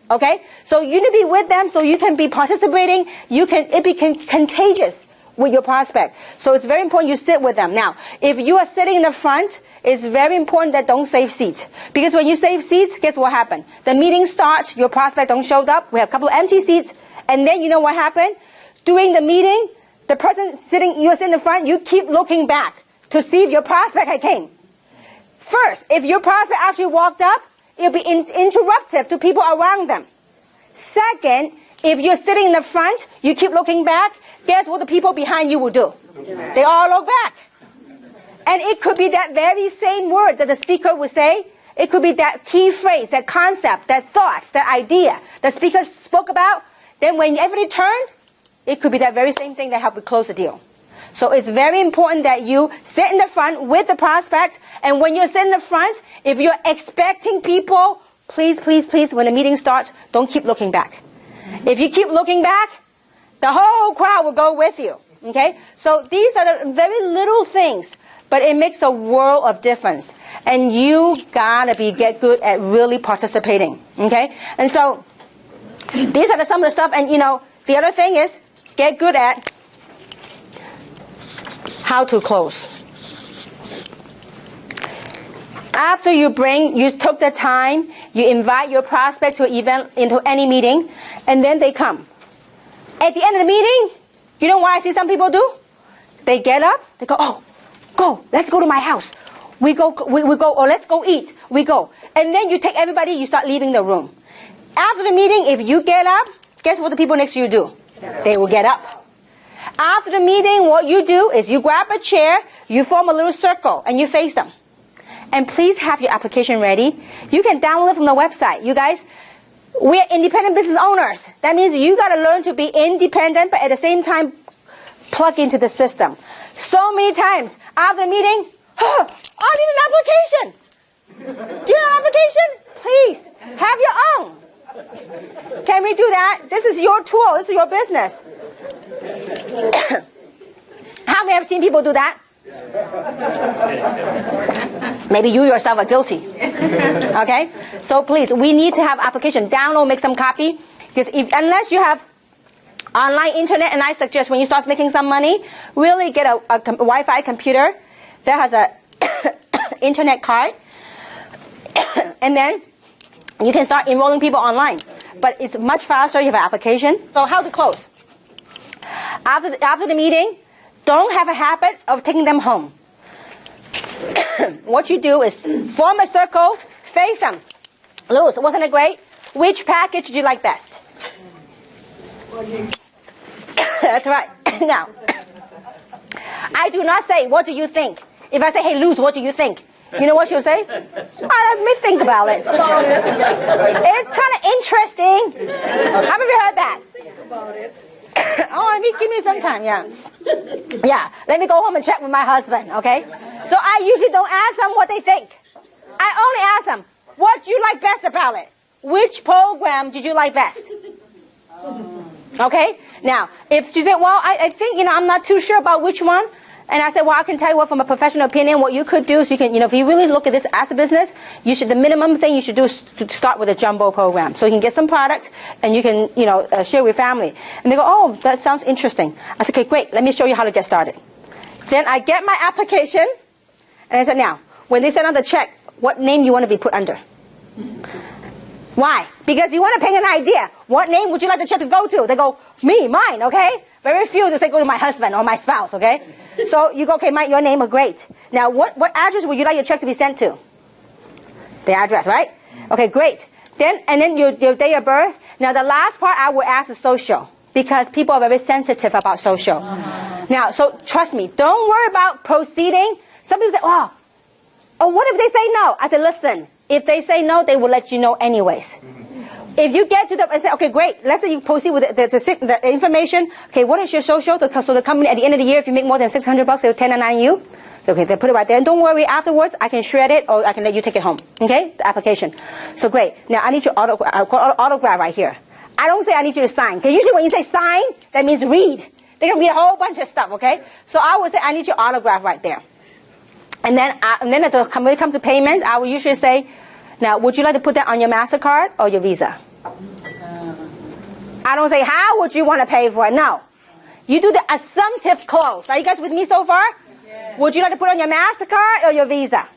Okay? So you need to be with them so you can be participating. It be contagious with your prospect. So it's very important you sit with them. Now, if you are sitting in the front, it's very important that don't save seats. Because when you save seats, guess what happened? The meeting starts, your prospect don't show up, we have a couple of empty seats, and then you know what happened? During the meeting, the person you're sitting in the front, you keep looking back to see if your prospect had came. First, if your prospect actually walked up, it'll be interruptive to people around them. Second, if you're sitting in the front, you keep looking back, guess what the people behind you will do? They all look back. And it could be that very same word that the speaker would say. It could be that key phrase, that concept, that thoughts, that idea the speaker spoke about. Then when everybody turned, it could be that very same thing that helped you close the deal. So it's very important that you sit in the front with the prospect. And when you're sitting in the front, if you're expecting people, please, please, please, when the meeting starts, don't keep looking back. If you keep looking back, the whole crowd will go with you. Okay? So these are the very little things, but it makes a world of difference. And you gotta get good at really participating. Okay? And so these are some of the stuff. And the other thing is get good at how to close. After you took the time, you invite your prospect to an event, into any meeting, and then they come. At the end of the meeting, you know what I see some people do? They get up, they go, oh, go, let's go to my house. We go, or let's go eat. We go. And then you take everybody, you start leaving the room. After the meeting, if you get up, guess what the people next to you do? They will get up. After the meeting, what you do is you grab a chair, you form a little circle, and you face them. And please have your application ready. You can download it from the website. You guys, we're independent business owners. That means you got to learn to be independent, but at the same time, plug into the system. So many times, after the meeting, I need an application. Do you have an application? Please, have your own. Can we do that? This is your tool. This is your business. How many have seen people do that? Maybe you yourself are guilty. Okay? So please, we need to have application. Download, make some copy. Because unless you have online internet, and I suggest when you start making some money, really get a Wi-Fi computer that has a internet card. And then you can start enrolling people online. But it's much faster. You have an application. So how to close? After the meeting, don't have a habit of taking them home. What you do is form a circle, face them. Luz, wasn't it great? Which package did you like best? That's right. Now, I do not say, what do you think? If I say, hey, Luz, what do you think? You know what she'll say? Let me think about it. It's kind of interesting. How many of you heard that? Give me some time, yeah. Yeah, let me go home and check with my husband, okay? So I usually don't ask them what they think. I only ask them, what do you like best about it? Which program did you like best? Okay? Now, if she said, well, I think, I'm not too sure about which one. And I said, well, I can tell you what, from a professional opinion, what you could do is you can, if you really look at this as a business, the minimum thing you should do is to start with a jumbo program. So you can get some product and you can, share with family. And they go, oh, that sounds interesting. I said, okay, great. Let me show you how to get started. Then I get my application and I said, now, when they send out the check, what name you want to be put under? Why? Because you want to paint an idea. What name would you like the check to go to? They go, me, mine, okay? Very few say go to my husband or my spouse, okay? So you go, okay, Mike, your name is great. Now, what address would you like your check to be sent to? The address, right? Okay, great. And then your date of birth. Now, the last part I will ask is social, because people are very sensitive about social. Now, so trust me, don't worry about proceeding. Some people say, oh, what if they say no? I said, listen, if they say no, they will let you know anyways. If you get to them and say, okay, great, let's say you proceed with the information. Okay, what is your social? So the company, at the end of the year, if you make more than $600, they'll 1099 you. Okay, they put it right there. And don't worry, afterwards, I can shred it or I can let you take it home. Okay, the application. So great. Now, I need your autograph right here. I don't say I need you to sign. Because usually when you say sign, that means read. They can read a whole bunch of stuff, okay? So I would say I need your autograph right there. And then when it comes to payment, I will usually say, now, would you like to put that on your MasterCard or your Visa? I don't say, how would you want to pay for it? No. You do the assumptive close. Are you guys with me so far? Yeah. Would you like to put on your MasterCard or your Visa?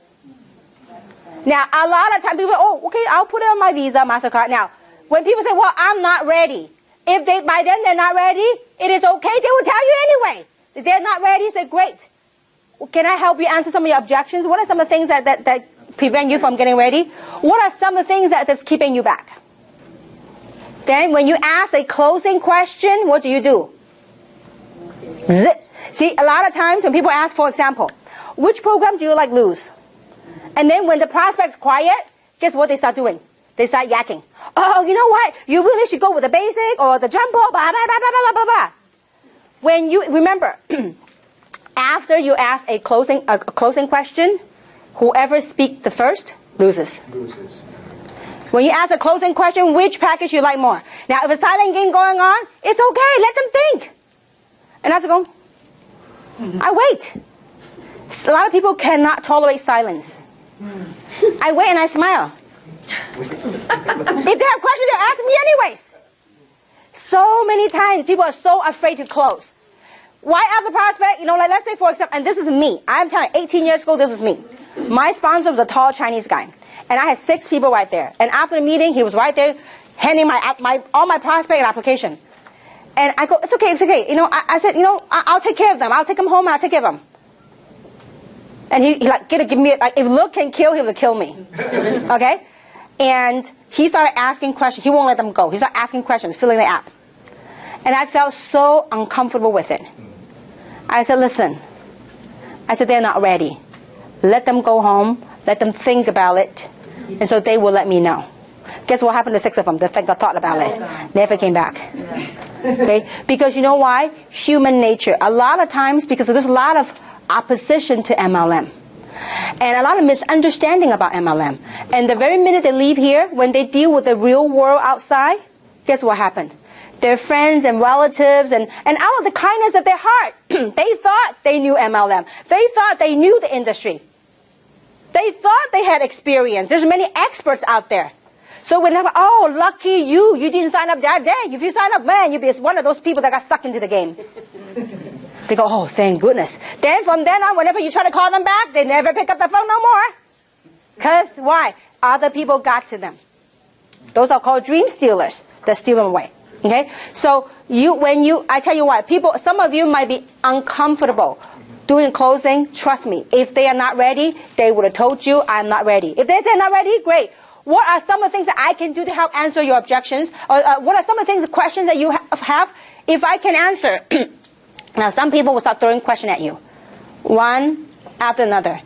Now, a lot of times people say, oh, okay, I'll put it on my Visa, MasterCard. Now, when people say, well, I'm not ready. If by then they're not ready, it is okay. They will tell you anyway. If they're not ready, say, great. Can I help you answer some of your objections? What are some of the things that prevent you from getting ready? What are some of the things that's keeping you back? Then when you ask a closing question, what do? Zip. See, a lot of times when people ask, for example, which program do you like Luz? And then when the prospect's quiet, guess what they start doing? They start yakking. Oh, you know what? You really should go with the basic or the jumbo, blah, blah, blah, blah, blah, blah. When you, remember, after you ask a closing question, whoever speaks the first loses. When you ask a closing question, which package you like more? Now, if a silent game going on, it's okay. Let them think. And I have to go, I wait. A lot of people cannot tolerate silence. I wait and I smile. If they have questions, they'll ask me anyways. So many times, people are so afraid to close. Why ask the prospect? Like let's say, for example, and this is me. I'm telling you, 18 years ago, this was me. My sponsor was a tall Chinese guy. And I had 6 people right there. And after the meeting, he was right there handing all my prospect and application. And I go, it's okay. I said, I'll take care of them. I'll take them home and I'll take care of them. And he gonna give me, if look can kill, he will kill me. Okay? And he started asking questions. He won't let them go. He started asking questions, filling the app. And I felt so uncomfortable with it. I said, listen. I said, they're not ready. Let them go home. Let them think about it. And so they will let me know. Guess what happened to 6 of them? They thought about it. Never came back. Okay? Because you know why? Human nature. A lot of times, because there's a lot of opposition to MLM. And a lot of misunderstanding about MLM. And the very minute they leave here, when they deal with the real world outside, guess what happened? Their friends and relatives and out of the kindness of their heart, they thought they knew MLM. They thought they knew the industry. They thought they had experience. There's many experts out there. So when they're like, oh, lucky you didn't sign up that day. If you sign up, man, you'll be one of those people that got sucked into the game. They go, oh, thank goodness. Then from then on, whenever you try to call them back, they never pick up the phone no more. Because why? Other people got to them. Those are called dream stealers that steal them away. Okay? So I tell you what, some of you might be uncomfortable doing closing. Trust me, if they are not ready, they would have told you, I'm not ready. If they're not ready, great. What are some of the things that I can do to help answer your objections? Or what are some of the things, the questions that you have? If I can answer. Now, some people will start throwing questions at you, one after another.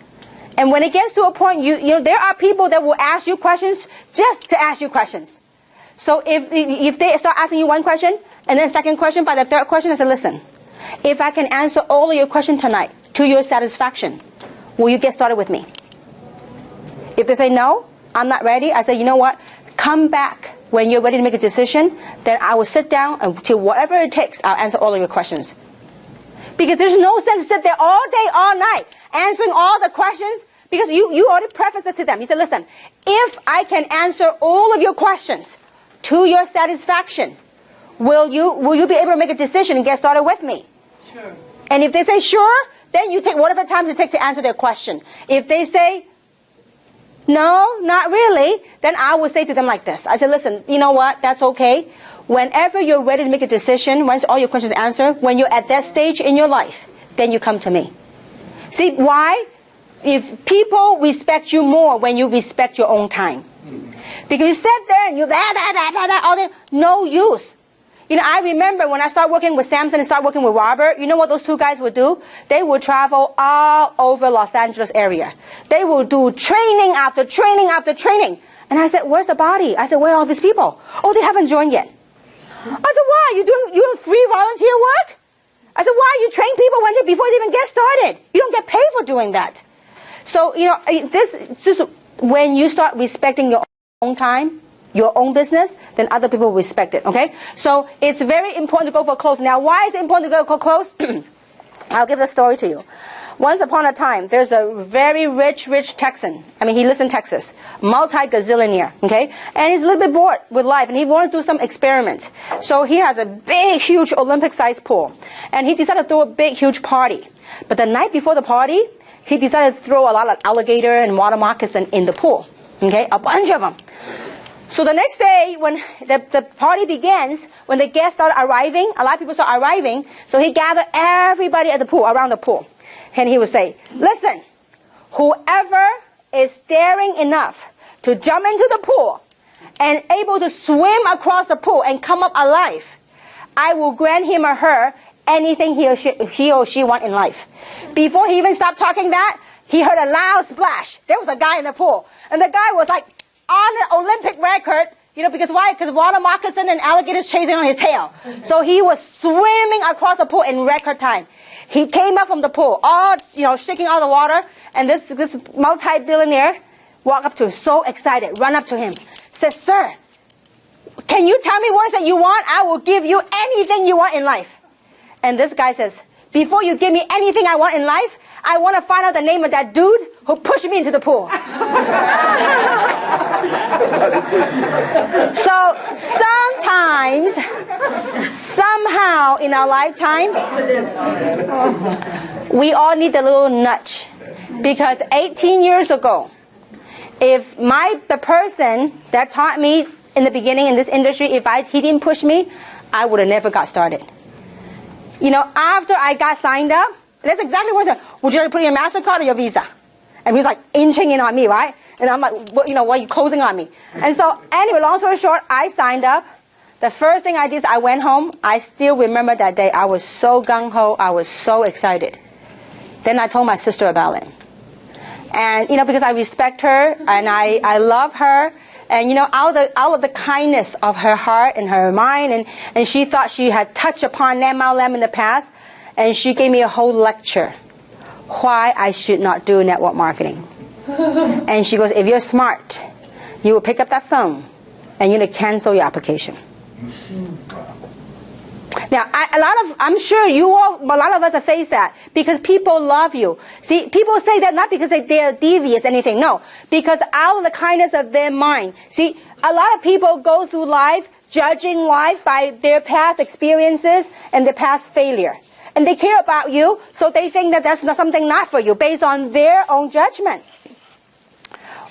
And when it gets to a point, you know, there are people that will ask you questions just to ask you questions. So if they start asking you one question, and then second question, by the third question, I say, listen, if I can answer all of your questions tonight to your satisfaction, will you get started with me? If they say no, I'm not ready, I say, you know what, come back when you're ready to make a decision, then I will sit down until whatever it takes, I'll answer all of your questions. Because there's no sense to sit there all day, all night, answering all the questions, because you already prefaced it to them. You said, listen, if I can answer all of your questions to your satisfaction, will you be able to make a decision and get started with me? Sure. And if they say sure, then you take whatever time it takes to answer their question. If they say, no, not really, then I will say to them like this. I say, listen, you know what, that's okay. Whenever you're ready to make a decision, once all your questions are answered, when you're at that stage in your life, then you come to me. See, why? If people respect you more when you respect your own time. Because you sit there and you all that, no use. You know, I remember when I started working with Samson and started working with Robert, you know what those two guys would do? They would travel all over Los Angeles area. They would do training after training after training. And I said, where's the body? I said, where are all these people? Oh, they haven't joined yet. I said, why? You doing free volunteer work? I said, why? You train people before they even get started. You don't get paid for doing that. So, you know, this just when you start respecting your own time, your own business, then other people will respect it, okay? So it's very important to go for a close. Now, why is it important to go for a close? I'll give the story to you. Once upon a time, there's a very rich Texan. I mean, he lives in Texas, multi-gazillionaire, okay? And he's a little bit bored with life, and he wanted to do some experiments. So he has a big, huge Olympic-sized pool. And he decided to throw a big, huge party. But the night before the party, he decided to throw a lot of alligator and water moccasin in the pool, okay? A bunch of them. So the next day, when the party begins, when the guests start arriving, a lot of people start arriving, so he gathered everybody at the pool, around the pool. And he would say, listen, whoever is daring enough to jump into the pool and able to swim across the pool and come up alive, I will grant him or her anything he or she want in life. Before he even stopped talking that, he heard a loud splash. There was a guy in the pool. And the guy was like on an Olympic record, you know, because why? Because water moccasin and alligators chasing on his tail. So he was swimming across the pool in record time. He came up from the pool, all, you know, shaking all the water, and this multi-billionaire walked up to him, so excited, run up to him, says, sir, can you tell me what is it you want? I will give you anything you want in life. And this guy says, before you give me anything I want in life, I want to find out the name of that dude who pushed me into the pool. So sometimes, somehow in our lifetime, we all need a little nudge. Because 18 years ago, if the person that taught me in the beginning in this industry, he didn't push me, I would have never got started. You know, after I got signed up, that's exactly what I said. Would you put in your MasterCard or your Visa? And he was like inching in on me, right? And I'm like, you know, why are you closing on me? And so anyway, long story short, I signed up. The first thing I did is I went home. I still remember that day. I was so gung-ho. I was so excited. Then I told my sister about it. And, you know, because I respect her and I love her. And, you know, out of the kindness of her heart and her mind, and she thought she had touched upon MLM in the past, and she gave me a whole lecture. why I should not do network marketing. And she goes, if you're smart, you will pick up that phone and you're going to cancel your application. Now, I'm sure a lot of us have faced that because people love you. See, people say that not because they are devious or anything, no, because out of the kindness of their mind. See, a lot of people go through life judging life by their past experiences and their past failure. And they care about you, so they think that that's not something not for you based on their own judgment.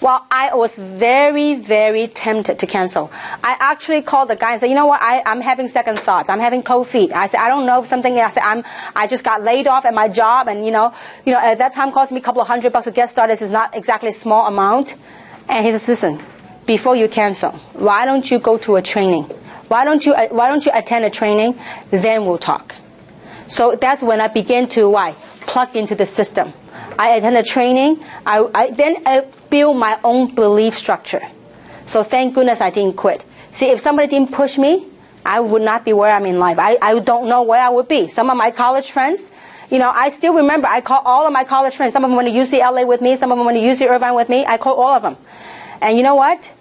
Well, I was very, very tempted to cancel. I actually called the guy and said, you know what, I'm having second thoughts. I'm having cold feet. I said, I don't know if something, I said, I just got laid off at my job, and you know, at that time cost me a couple of $100 to get started. This is not exactly a small amount. And he says, listen, before you cancel, why don't you go to a training? Why don't you attend a training? Then we'll talk. So that's when I began to plug into the system. I attended training. I then build my own belief structure. So thank goodness I didn't quit. See, if somebody didn't push me, I would not be where I'm in life. I don't know where I would be. Some of my college friends, I still remember, I call all of my college friends. Some of them went to UCLA with me. Some of them went to UC Irvine with me. I called all of them. And you know what?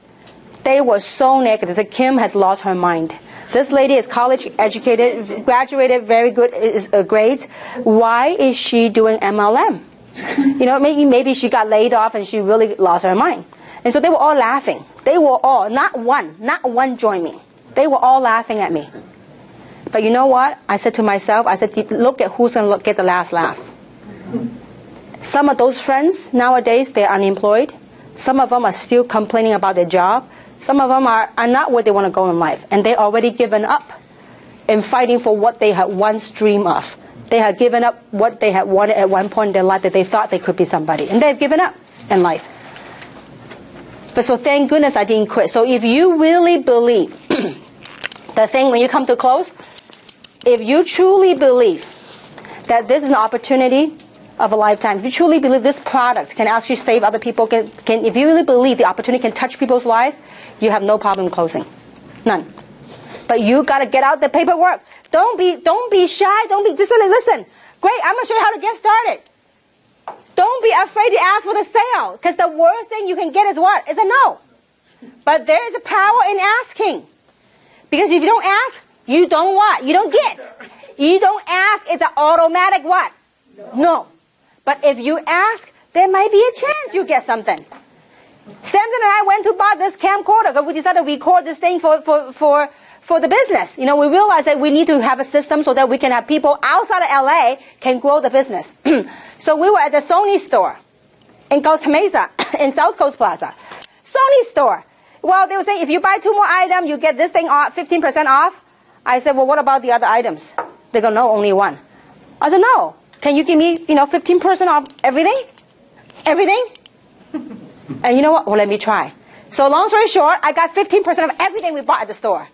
They were so negative. They said, Kim has lost her mind. This lady is college educated, graduated, very good grades. Why is she doing MLM? Maybe she got laid off and she really lost her mind. And so they were all laughing. They were all, not one joined me. They were all laughing at me. But you know what? I said to myself, look at who's going to get the last laugh. Some of those friends nowadays, they're unemployed. Some of them are still complaining about their job. Some of them are not where they want to go in life. And they've already given up in fighting for what they had once dreamed of. They had given up what they had wanted at one point in their life, that they thought they could be somebody. And they've given up in life. But so thank goodness I didn't quit. So if you really believe, the thing when you come to close, if you truly believe that this is an opportunity of a lifetime, if you truly believe this product can actually save other people, if you really believe the opportunity can touch people's life, you have no problem closing. None. But you got to get out the paperwork. Don't be shy. Listen. Great, I'm going to show you how to get started. Don't be afraid to ask for the sale, because the worst thing you can get is what? Is a no. But there is a power in asking. Because if you don't ask, you don't what? You don't get. You don't ask, it's an automatic what? No. But if you ask, there might be a chance you get something. Samson and I went to buy this camcorder because we decided to record this thing for the business. We realized that we need to have a system so that we can have people outside of LA can grow the business. So we were at the Sony store in Costa Mesa, in South Coast Plaza. Sony store. Well, they were saying if you buy 2 more items, you get this thing off, 15% off. I said, well, what about the other items? They go, no, only one. I said, no. Can you give me, 15% off everything? Everything? And you know what? Well, let me try. So long story short, I got 15% of everything we bought at the store.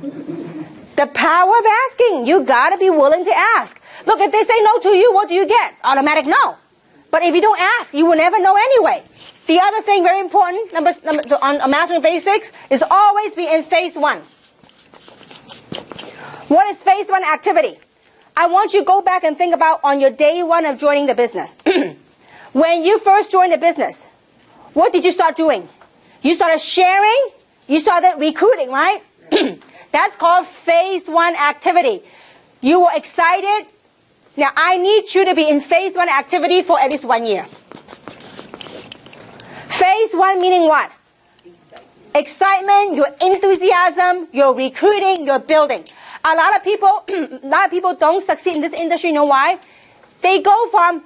The power of asking. You got to be willing to ask. Look, if they say no to you, what do you get? Automatic no. But if you don't ask, you will never know anyway. The other thing, very important, so on Mastering Basics, is always be in phase 1. What is phase 1 activity? I want you to go back and think about on your day 1 of joining the business. When you first joined the business, what did you start doing? You started sharing, you started recruiting, right? That's called phase 1 activity. You were excited. Now, I need you to be in phase 1 activity for at least 1 year. Phase 1 meaning what? Excitement, your enthusiasm, your recruiting, your building. A lot of people don't succeed in this industry. You know why? They go from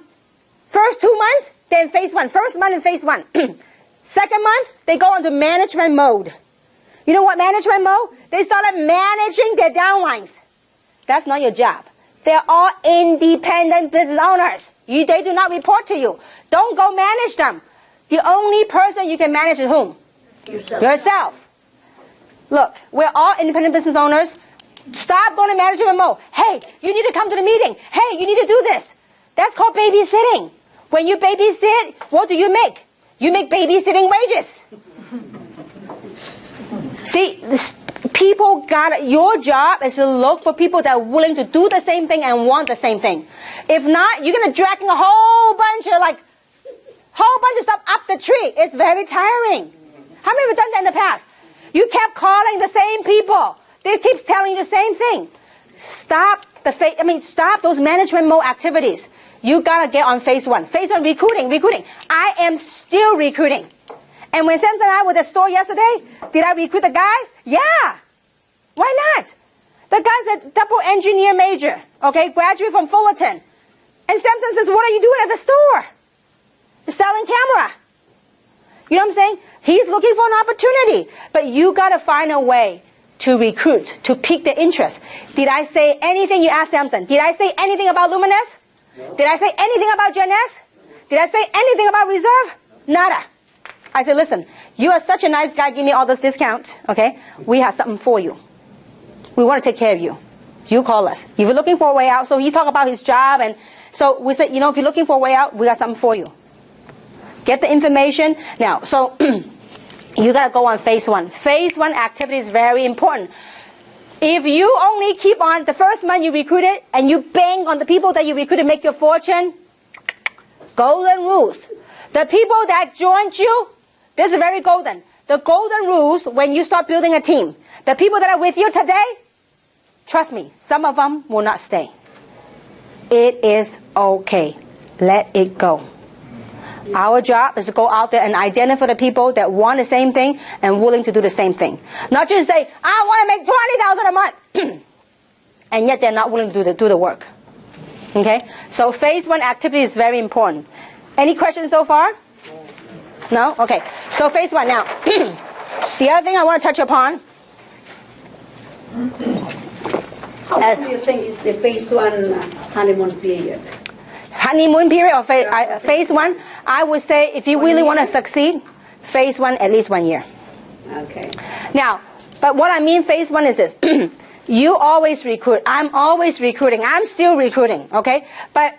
first 2 months, then phase 1. First month in phase 1. Second month, they go into management mode. You know what management mode? They started managing their downlines. That's not your job. They're all independent business owners. They do not report to you. Don't go manage them. The only person you can manage is whom? Yourself. Look, we're all independent business owners. Stop going to management mode. Hey, you need to come to the meeting. Hey, you need to do this. That's called babysitting. When you babysit, what do you make? You make babysitting wages. See, your job is to look for people that are willing to do the same thing and want the same thing. If not, you're going to drag in a whole bunch of stuff up the tree. It's very tiring. How many have done that in the past? You kept calling the same people. They keep telling you the same thing. Stop stop those management mode activities. You gotta get on phase one. Phase one, recruiting. I am still recruiting. And when Samson and I were at the store yesterday, did I recruit the guy? Yeah. Why not? The guy's a double engineer major, okay, graduate from Fullerton. And Samson says, what are you doing at the store? You're selling camera. You know what I'm saying? He's looking for an opportunity. But you got to find a way to recruit, to pique their interest. Did I say anything? You asked Samson. Did I say anything about Luminous? No. Did I say anything about Gen S? Did I say anything about Reserve? Nada. I said, listen, you are such a nice guy, give me all this discount, okay? We have something for you. We want to take care of you. You call us. If you're looking for a way out, so he talked about his job, and so we said, if you're looking for a way out, we got something for you. Get the information. Now, so you got to go on phase one. Phase one activity is very important. If you only keep on, the first month you recruited, and you bang on the people that you recruited make your fortune, golden rules. The people that joined you, this is very golden. The golden rules when you start building a team. The people that are with you today, trust me, some of them will not stay. It is okay. Let it go. Our job is to go out there and identify the people that want the same thing and willing to do the same thing. Not just say, I want to make $20,000 a month. And yet they're not willing to do the work. Okay? So phase one activity is very important. Any questions so far? No? Okay. So phase one. Now, the other thing I want to touch upon. How long do you think is the phase one honeymoon period? Honeymoon period or phase one? I would say if you really want to succeed, phase one at least 1 year. Okay. Now, but what I mean phase one is this. You always recruit. I'm always recruiting. I'm still recruiting. Okay? But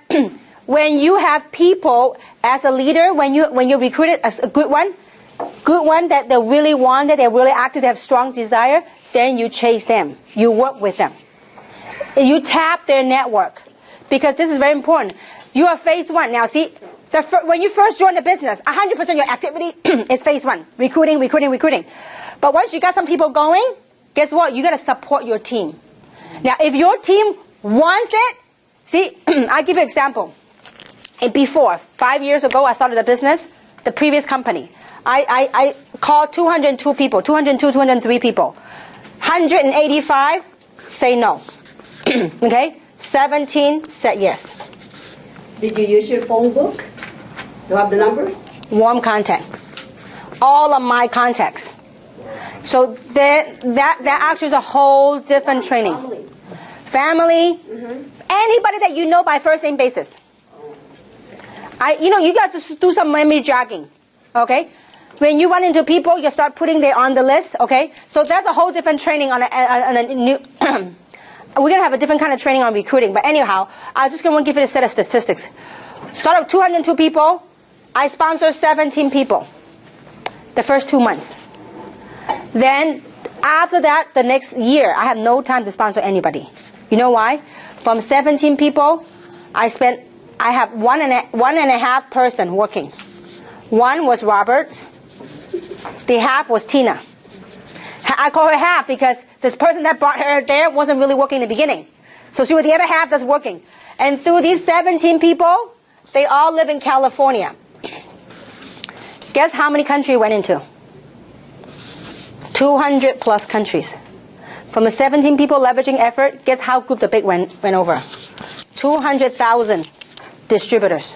when you have people as a leader, when you recruit it as a good one that they really want it, they're really active, they have strong desire, then you chase them. You work with them. You tap their network. Because this is very important. You are phase one. Now see, when you first join the business, 100% of your activity is phase one. Recruiting. But once you got some people going, guess what? You got to support your team. Now if your team wants it, see, I'll give you an example. And before, 5 years ago, I started a business, the previous company. I called 202 people, 203 people. 185 say no. Okay? 17 said yes. Did you use your phone book to have the numbers? Warm contacts. All of my contacts. So that actually is a whole different training. Family. Anybody that you know by first name basis. You got to do some memory jogging, okay? When you run into people, you start putting them on the list, okay? So that's a whole different training on a new. We're gonna have a different kind of training on recruiting, but anyhow, I'm just gonna give you a set of statistics. Start up 202 people. I sponsor 17 people. The first 2 months. Then after that, the next year, I have no time to sponsor anybody. You know why? From 17 people, I have one and a half person working. One was Robert. The half was Tina. I call her half because this person that brought her there wasn't really working in the beginning. So she was the other half that's working. And through these 17 people, they all live in California. Guess how many countries went into? 200 plus countries. From the 17 people leveraging effort, guess how good the big went over? 200,000 distributors.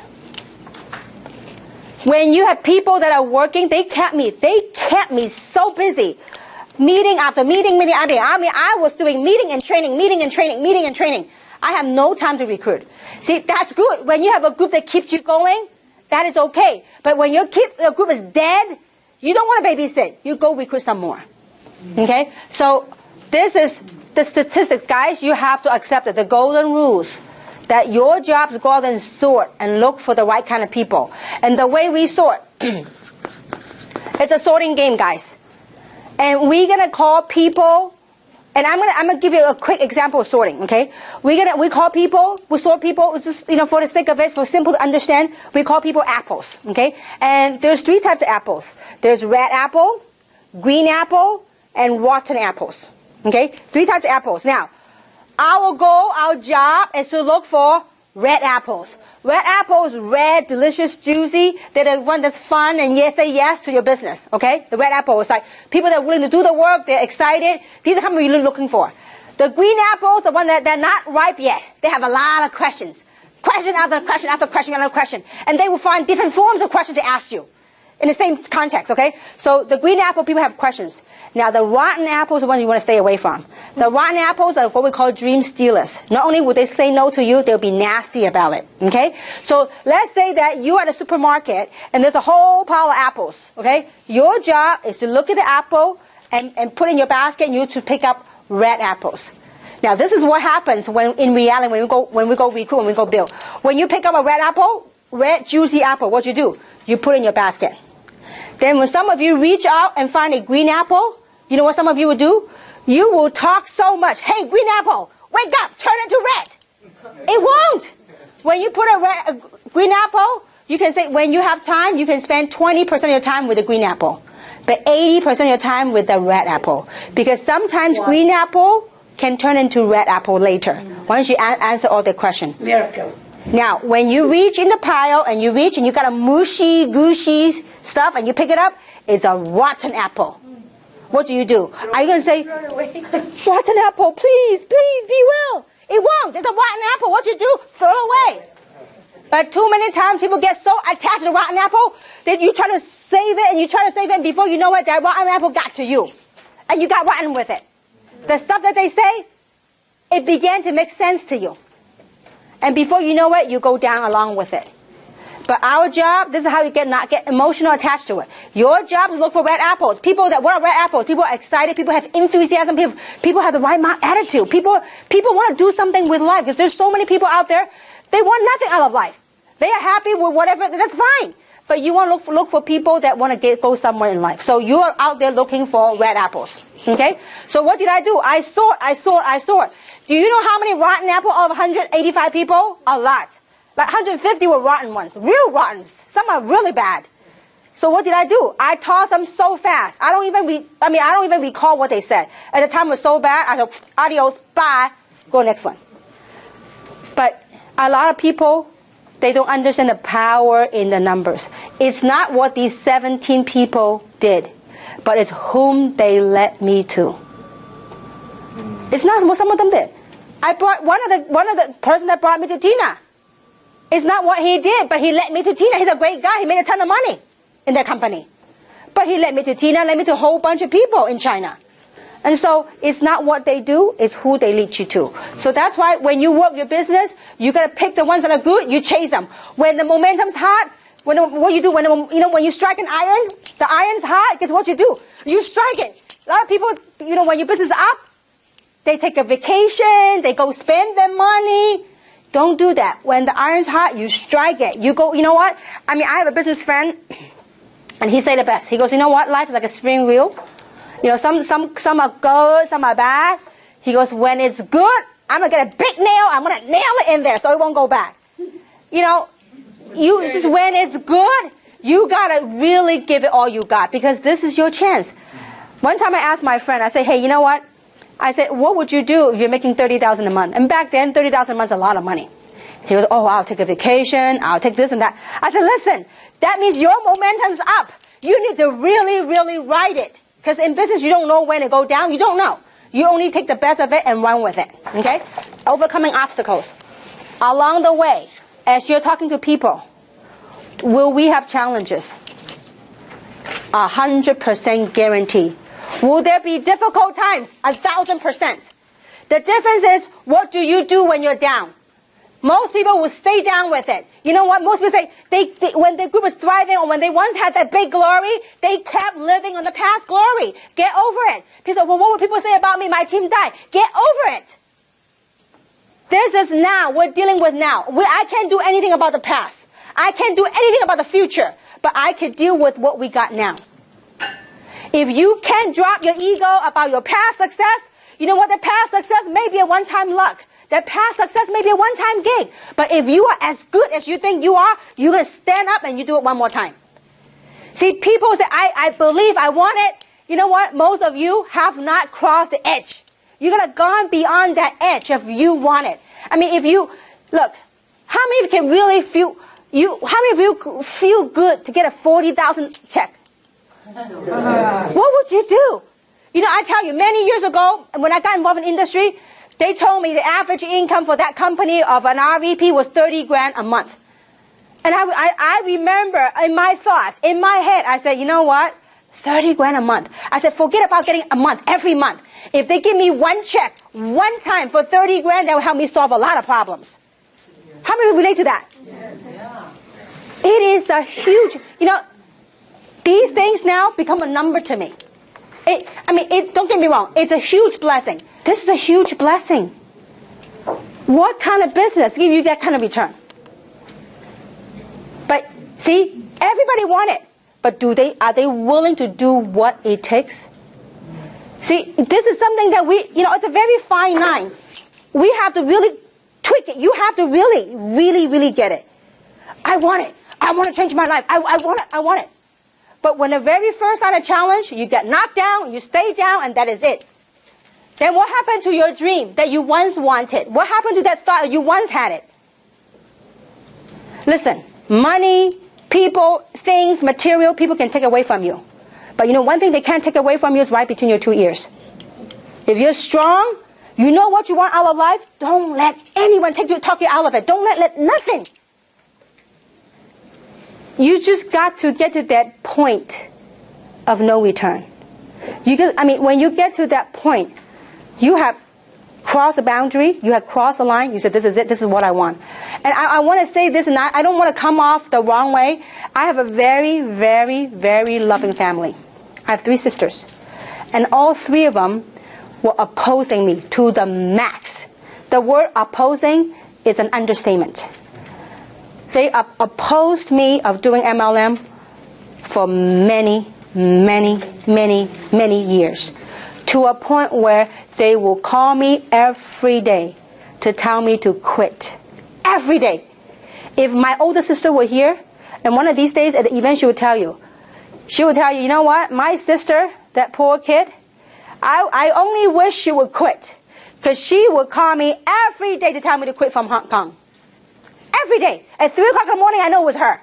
When you have people that are working, they kept me so busy. Meeting after meeting. I was doing meeting and training. I have no time to recruit. See, that's good. When you have a group that keeps you going, that is okay. But when your group is dead, you don't want to babysit. You go recruit some more. Okay? So this is the statistics. Guys, you have to accept it. The golden rules. That your job is to go out and sort and look for the right kind of people. And the way we sort, it's a sorting game, guys. And we're going to call people And I'm gonna give you a quick example of sorting. Okay, we sort people. Just for the sake of it, for simple to understand, we call people apples. Okay, and there's 3 types of apples. There's red apple, green apple, and rotten apples. Okay, 3 types of apples. Now, our goal, our job is to look for red apples. Red apples, red, delicious, juicy. They're the one that's fun and say yes to your business. Okay? The red apple is like people that are willing to do the work. They're excited. These are the kind you're looking for. The green apples, the one that they're not ripe yet. They have a lot of questions. Question after question after question after question. And they will find different forms of questions to ask you in the same context. Okay? So the green apple, people have questions. Now the rotten apples are the ones you want to stay away from. The rotten apples are what we call dream stealers. Not only will they say no to you, they'll be nasty about it. Okay? So let's say that you're at a supermarket and there's a whole pile of apples. Okay? Your job is to look at the apple and put in your basket and you to pick up red apples. Now this is what happens in reality when we go recruit, when we go build. When you pick up a red apple, red juicy apple, what you do? You put in your basket. Then when some of you reach out and find a green apple, you know what some of you will do? You will talk so much. Hey, green apple, wake up, turn into red. It won't. When you put a green apple, you can say when you have time, you can spend 20% of your time with the green apple, but 80% of your time with the red apple. Because sometimes green apple can turn into red apple later, once you answer all the questions. Miracle. Now, when you reach in the pile and you got a mushy, gushy stuff and you pick it up, it's a rotten apple. What do? Are you going to say, rotten apple, please, please, be well? It won't. It's a rotten apple. What you do? Throw it away. But too many times people get so attached to the rotten apple that you try to save it and you try to save it, and before you know it, that rotten apple got to you. And you got rotten with it. The stuff that they say, it began to make sense to you. And before you know it, you go down along with it. But our job, this is how you not get emotional attached to it. Your job is to look for red apples. People that want red apples. People are excited. People have enthusiasm. People have the right attitude. People want to do something with life, because there's so many people out there, they want nothing out of life. They are happy with whatever, that's fine. But you want to look for people that want to go somewhere in life. So you are out there looking for red apples. Okay? So what did I do? I sort. Do you know how many rotten apples out of 185 people? A lot. Like 150 were rotten ones. Real rotten. Some are really bad. So what did I do? I tossed them so fast. I don't even recall what they said. At the time it was so bad, I said, adios, bye, go next one. But a lot of people, they don't understand the power in the numbers. It's not what these 17 people did, but it's whom they led me to. It's not what some of them did. I brought one of the person that brought me to Tina. It's not what he did, but he led me to Tina. He's a great guy. He made a ton of money in that company. But he led me to Tina, led me to a whole bunch of people in China. And so it's not what they do, it's who they lead you to. So that's why when you work your business, you got to pick the ones that are good, you chase them. When the momentum's hot, what you do, when you strike an iron, the iron's hot, guess what you do? You strike it. A lot of people, when your business is up, they take a vacation, they go spend their money. Don't do that. When the iron's hot, you strike it. You go, you know what? I have a business friend, and he said the best. He goes, you know what? Life is like a spring wheel. Some are good, some are bad. He goes, when it's good, I'm going to get a big nail. I'm going to nail it in there so it won't go back. When it's good, you got to really give it all you got, because this is your chance. One time I asked my friend, I said, hey, you know what? I said, what would you do if you're making $30,000 a month? And back then, $30,000 a month is a lot of money. He goes, oh, I'll take a vacation. I'll take this and that. I said, listen, that means your momentum's up. You need to really, really ride it. Because in business, you don't know when to go down. You don't know. You only take the best of it and run with it. Okay? Overcoming obstacles. Along the way, as you're talking to people, will we have challenges? 100% guarantee. Will there be difficult times? 1,000%. The difference is, what do you do when you're down? Most people will stay down with it. You know what? Most people say, when the group was thriving, or when they once had that big glory, they kept living on the past glory. Get over it. People say, well, what would people say about me? My team died. Get over it. This is now. We're dealing with now. I can't do anything about the past. I can't do anything about the future. But I can deal with what we got now. If you can't drop your ego about your past success, You know what? That past success may be a one-time luck. That past success may be a one-time gig. But if you are as good as you think you are, you're going to stand up and you do it one more time. See, people say, I believe, I want it. You know what? Most of you have not crossed the edge. You're going to gone beyond that edge if you want it. I mean, if you, look, how many of you can really feel, how many of you feel good to get a 40,000 check? What would you do? You know, I tell you, many years ago, when I got involved in industry, they told me the average income for that company of an RVP was 30 grand a month. And I remember in my thoughts, in my head, I said, you know what? 30 grand a month. I said, forget about getting a month, every month. If they give me one check, one time for 30 grand, that will help me solve a lot of problems. How many relate to that? Yes. Yeah. It is a huge, you know, these things now become a number to me. Don't get me wrong, it's a huge blessing. This is a huge blessing. What kind of business gives you that kind of return? But see, everybody want it. But are they willing to do what it takes? See, this is something that it's a very fine line. We have to really tweak it. You have to really, really, really get it. I want it. I want to change my life. I want it. I want it. But when the very first time a challenge, you get knocked down, you stay down, and that is it. Then what happened to your dream that you once wanted? What happened to that thought that you once had it? Listen, money, people, things, material, people can take away from you. But you know, one thing they can't take away from you is right between your two ears. If you're strong, you know what you want out of life, don't let anyone talk you out of it. Don't let nothing. You just got to get to that point of no return. When you get to that point, you have crossed a boundary, you have crossed a line, you said, this is it, this is what I want. And I want to say this, and I don't want to come off the wrong way. I have a very, very, very loving family. I have 3 sisters. And all 3 of them were opposing me to the max. The word opposing is an understatement. They opposed me of doing MLM for many, many, many, many years. To a point where they will call me every day to tell me to quit. Every day. If my older sister were here, and one of these days at the event she would tell you, you know what, my sister, that poor kid, I only wish she would quit. Because she would call me every day to tell me to quit from Hong Kong. Every day. At 3 o'clock in the morning, I know it was her.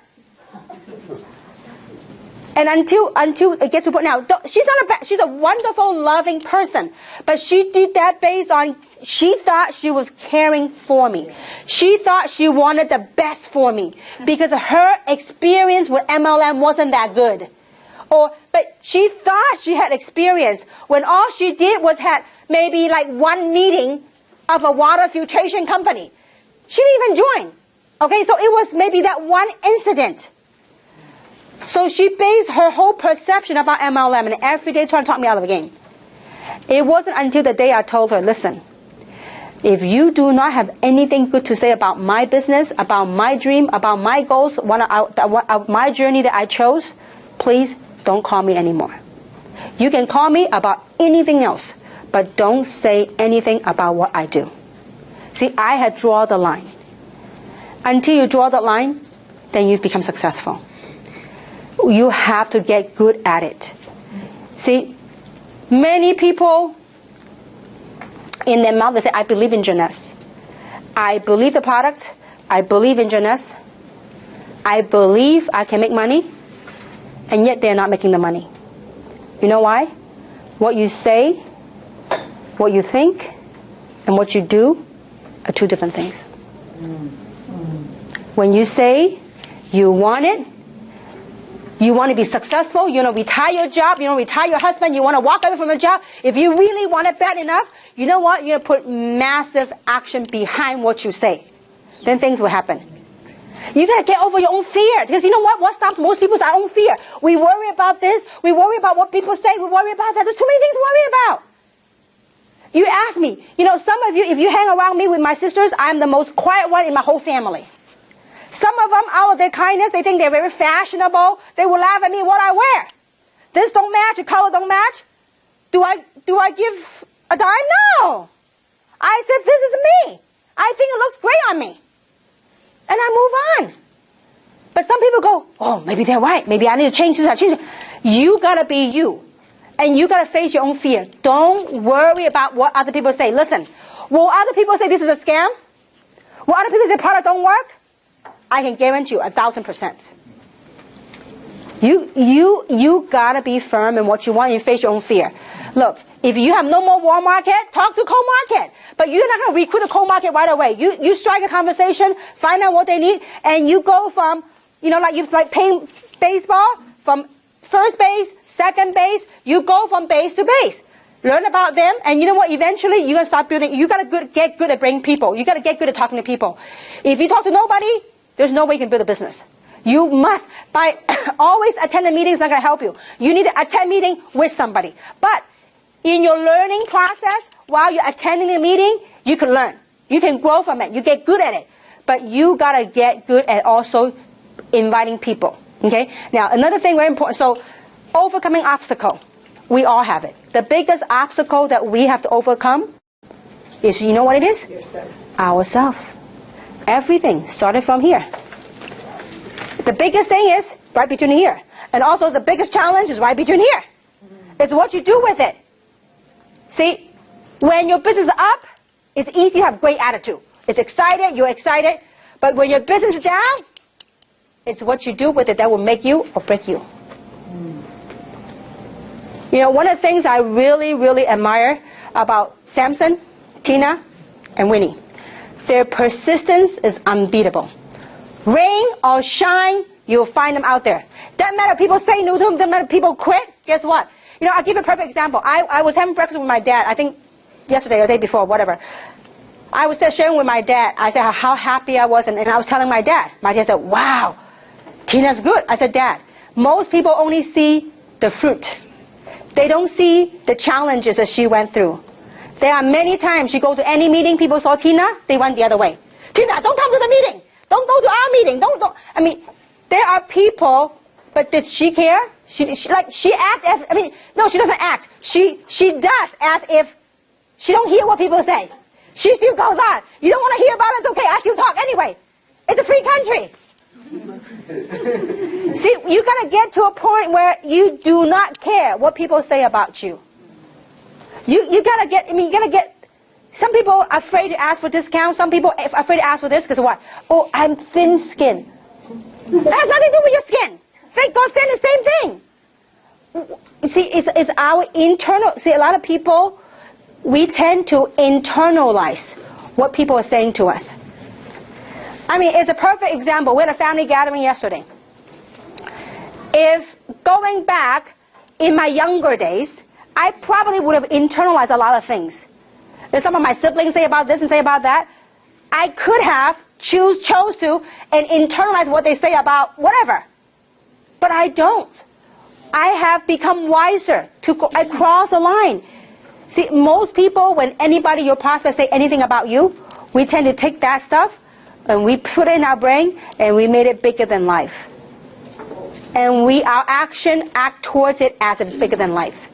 And until it gets to a point now, she's a wonderful, loving person. But she did that based on, she thought she was caring for me. She thought she wanted the best for me. Because her experience with MLM wasn't that good. But she thought she had experience when all she did was had maybe like one meeting of a water filtration company. She didn't even join. Okay, so it was maybe that one incident. So she based her whole perception about MLM and every day trying to talk me out of the game. It wasn't until the day I told her, listen, if you do not have anything good to say about my business, about my dream, about my goals, my journey that I chose, please don't call me anymore. You can call me about anything else, but don't say anything about what I do. See, I had drawn the line. Until you draw the line, then you become successful. You have to get good at it. See, many people in their mouth, they say, I believe in Jeunesse. I believe the product. I believe in Jeunesse. I believe I can make money. And yet they're not making the money. You know why? What you say, what you think, and what you do are 2 different things. When you say you want it, you want to be successful, you want to retire your job, you want to retire your husband, you want to walk away from a job, if you really want it bad enough, you know what? You're going to put massive action behind what you say. Then things will happen. You got to get over your own fear. Because you know what? What stops most people is our own fear. We worry about this. We worry about what people say. We worry about that. There's too many things to worry about. You ask me, you know, some of you, if you hang around me with my sisters, I'm the most quiet one in my whole family. Some of them, out of their kindness, they think they're very fashionable. They will laugh at me what I wear. This don't match, the color don't match. Do I give a dime? No. I said, this is me. I think it looks great on me. And I move on. But some people go, oh, maybe they're right. Maybe I need to change this. I change it. You got to be you. And you got to face your own fear. Don't worry about what other people say. Listen, will other people say this is a scam? Will other people say product don't work? I can guarantee you 1,000%. You got to be firm in what you want and face your own fear. Look, if you have no more warm market, talk to cold market. But you're not going to recruit the cold market right away. You strike a conversation, find out what they need, and you go from, like playing baseball, from first base, second base, you go from base to base. Learn about them, and you know what? Eventually, you're going to start building. You got to get good at bringing people. You got to get good at talking to people. If you talk to nobody, there's no way you can build a business. You must, by always attending meetings, not going to help you. You need to attend meeting with somebody. But in your learning process, while you're attending the meeting, you can learn. You can grow from it. You get good at it. But you got to get good at also inviting people. Okay? Now, another thing very important. So, overcoming obstacle. We all have it. The biggest obstacle that we have to overcome is, you know what it is? Yourself. Ourselves. Everything started from here. The biggest thing is right between here. And also the biggest challenge is right between here. It's what you do with it. See, when your business is up, it's easy to have great attitude. It's excited, you're excited. But when your business is down, it's what you do with it that will make you or break you. You know, one of the things I really, really admire about Samson, Tina, and Winnie, their persistence is unbeatable. Rain or shine, you'll find them out there. Doesn't matter if people say no to them, doesn't matter if people quit, guess what? You know, I'll give you a perfect example. I was having breakfast with my dad, I think yesterday or the day before, whatever. I was there sharing with my dad. I said how happy I was, and I was telling my dad. My dad said, wow, Tina's good. I said, Dad, most people only see the fruit. They don't see the challenges that she went through. There are many times you go to any meeting, people saw Tina, they went the other way. Tina, don't come to the meeting. Don't go to our meeting. Don't. I mean, there are people, but did she care? She act as, no, she doesn't act. She does as if she don't hear what people say. She still goes on. You don't want to hear about it? It's okay. I still talk anyway. It's a free country. See, you got to get to a point where you do not care what people say about you. You got to get, you got to get, some people are afraid to ask for discounts. Some people are afraid to ask for this because what? Oh, I'm thin-skinned. That has nothing to do with your skin. Thick or thin, the same thing. See, it's our internal, see, a lot of people, we tend to internalize what people are saying to us. I mean, it's a perfect example. We had a family gathering yesterday. If going back in my younger days, I probably would have internalized a lot of things. There's some of my siblings say about this and say about that. I could have chose to and internalize what they say about whatever. But I don't. I have become wiser. I cross a line. See, most people, when anybody, your prospect, say anything about you, we tend to take that stuff and we put it in our brain and we made it bigger than life. And our action act towards it as if it's bigger than life.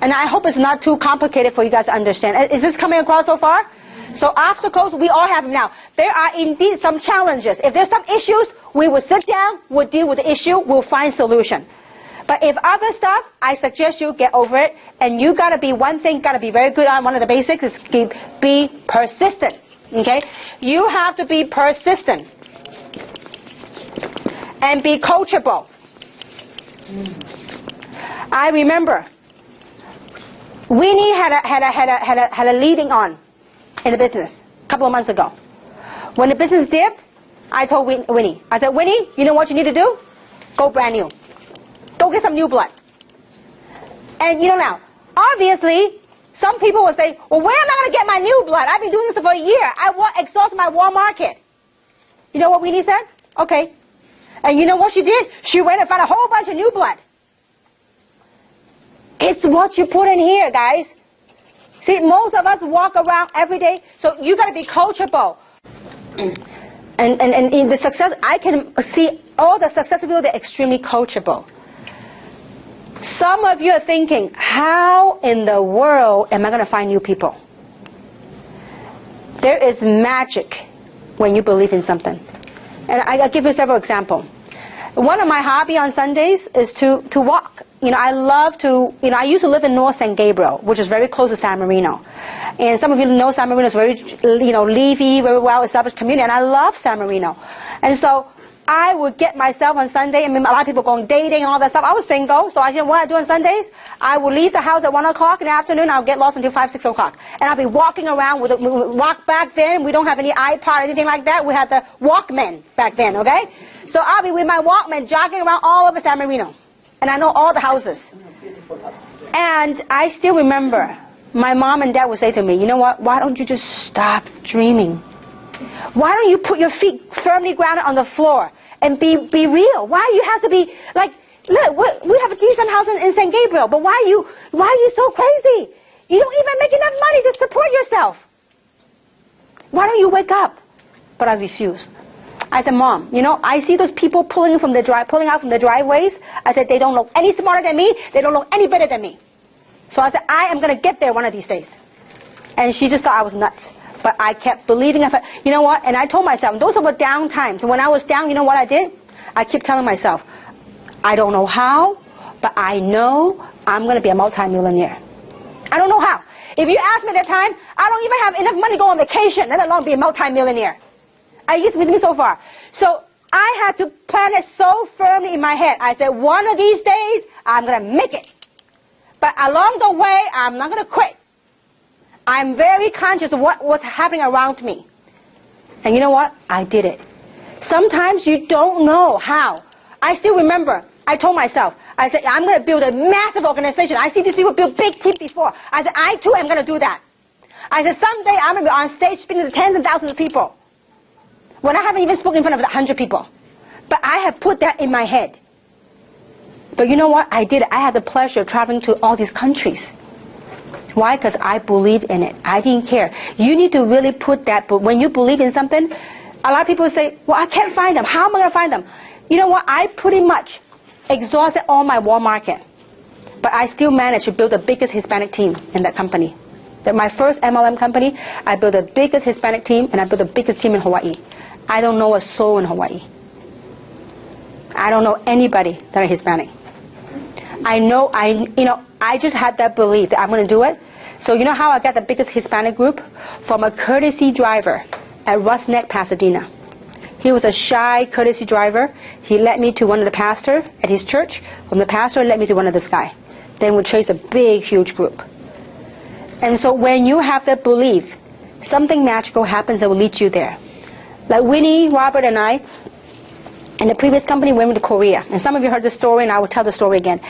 And I hope it's not too complicated for you guys to understand. Is this coming across so far? So obstacles, we all have them now. There are indeed some challenges. If there's some issues, we will sit down, we'll deal with the issue, we'll find solution. But if other stuff, I suggest you get over it. And you got to be, one thing, got to be very good on, one of the basics is be persistent. Okay? You have to be persistent. And be coachable. I remember Winnie had a leading on in the business a couple of months ago. When the business dipped, I told Winnie, I said, Winnie, you know what you need to do? Go brand new. Go get some new blood. And you know now, obviously, some people will say, well, where am I going to get my new blood? I've been doing this for a year. I exhaust my warm market. You know what Winnie said? Okay. And you know what she did? She went and found a whole bunch of new blood. It's what you put in here, guys. See, most of us walk around every day, so you got to be coachable. And in the success, I can see all the successful people, they're extremely coachable. Some of you are thinking, how in the world am I going to find new people? There is magic when you believe in something. And I'll give you several examples. One of my hobbies on Sundays is to walk. I love to, I used to live in North San Gabriel, which is very close to San Marino. And some of you know San Marino is very, leafy, very well-established community, and I love San Marino. And so I would get myself on Sunday, a lot of people going dating and all that stuff. I was single, so I didn't want to do on Sundays. I would leave the house at 1 o'clock in the afternoon. I would get lost until 5, 6 o'clock. And I'll be walking around with walk back then. We don't have any iPod or anything like that. We had the Walkman back then, okay? So I'll be with my Walkman jogging around all over San Marino. And I know all the houses. And I still remember my mom and dad would say to me, you know what, why don't you just stop dreaming? Why don't you put your feet firmly grounded on the floor and be real? Why you have to be like, look, we have a decent house in San Gabriel, but why are you so crazy? You don't even make enough money to support yourself. Why don't you wake up? But I refuse. I said, Mom, I see those people pulling out from the driveways. I said, they don't look any smarter than me. They don't look any better than me. So I said, I am going to get there one of these days. And she just thought I was nuts. But I kept believing. You know what? And I told myself, those were down times. And when I was down, you know what I did? I kept telling myself, I don't know how, but I know I'm going to be a multimillionaire. I don't know how. If you ask me at that time, I don't even have enough money to go on vacation, let alone be a multimillionaire. Are you with me so far? So I had to plan it so firmly in my head. I said, one of these days, I'm going to make it. But along the way, I'm not going to quit. I'm very conscious of what's happening around me. And you know what? I did it. Sometimes you don't know how. I still remember, I told myself, I said, I'm going to build a massive organization. I see these people build big teams before. I said, I too am going to do that. I said, someday I'm going to be on stage speaking to tens of thousands of people. When I haven't even spoken in front of 100 people. But I have put that in my head. But you know what? I did it. I had the pleasure of traveling to all these countries. Why? Because I believed in it. I didn't care. You need to really put that, but when you believe in something, a lot of people say, well, I can't find them. How am I going to find them? You know what? I pretty much exhausted all my war market. But I still managed to build the biggest Hispanic team in that company. My first MLM company, I built the biggest Hispanic team, and I built the biggest team in Hawaii. I don't know a soul in Hawaii. I don't know anybody that are Hispanic. I just had that belief that I'm going to do it. So you know how I got the biggest Hispanic group? From a courtesy driver at Russ Neck, Pasadena. He was a shy courtesy driver. He led me to one of the pastors at his church. From the pastor, led me to one of this guy. Then we chased a big, huge group. And so when you have that belief, something magical happens that will lead you there. Like Winnie, Robert, and I, in the previous company, went to Korea. And some of you heard the story, and I will tell the story again.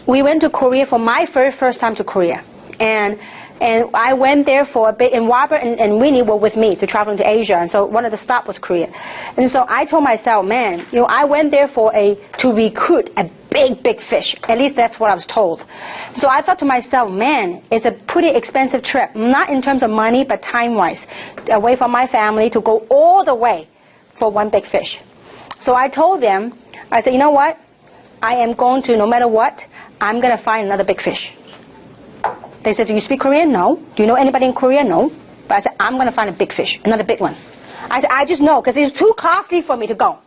We went to Korea for my first time to Korea. And I went there for a bit, and Robert and Winnie were with me to travel into Asia. And so one of the stops was Korea. And so I told myself, man, I went there to recruit a big fish. At least that's what I was told. So I thought to myself, man, it's a pretty expensive trip. Not in terms of money, but time-wise. Away from my family to go all the way for one big fish. So I told them, I said, you know what? I am going to, no matter what, I'm going to find another big fish. They said, do you speak Korean? No. Do you know anybody in Korea? No. But I said, I'm going to find a big fish, another big one. I said, I just know, because it's too costly for me to go.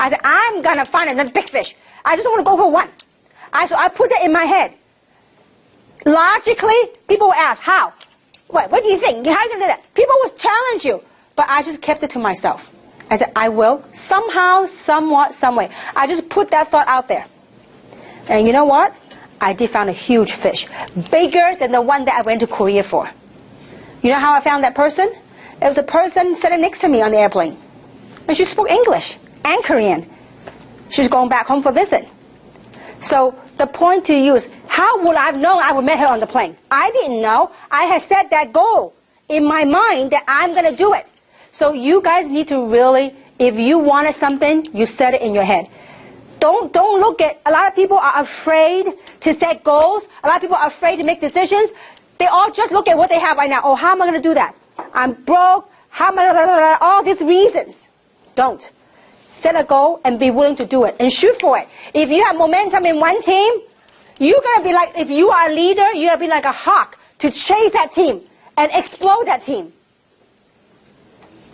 I said, I'm going to find another big fish. I just want to go for one. So I put that in my head. Logically, people will ask, how? What do you think? How are you going to do that? People will challenge you. But I just kept it to myself. I said, I will, somehow, somewhat, some way. I just put that thought out there. And you know what? I did find a huge fish, bigger than the one that I went to Korea for. You know how I found that person? It was a person sitting next to me on the airplane. And she spoke English and Korean. She's going back home for a visit. So the point to you is, how would I have known I would meet her on the plane? I didn't know. I had set that goal in my mind that I'm going to do it. So you guys need to really, if you wanted something, you set it in your head. Don't look at, a lot of people are afraid to set goals. A lot of people are afraid to make decisions. They all just look at what they have right now. Oh, how am I going to do that? I'm broke. How am I going to, all these reasons. Don't. Set a goal and be willing to do it and shoot for it. If you have momentum in one team, You're going to be like, if you are a leader, you're going to be like a hawk to chase that team and explode that team.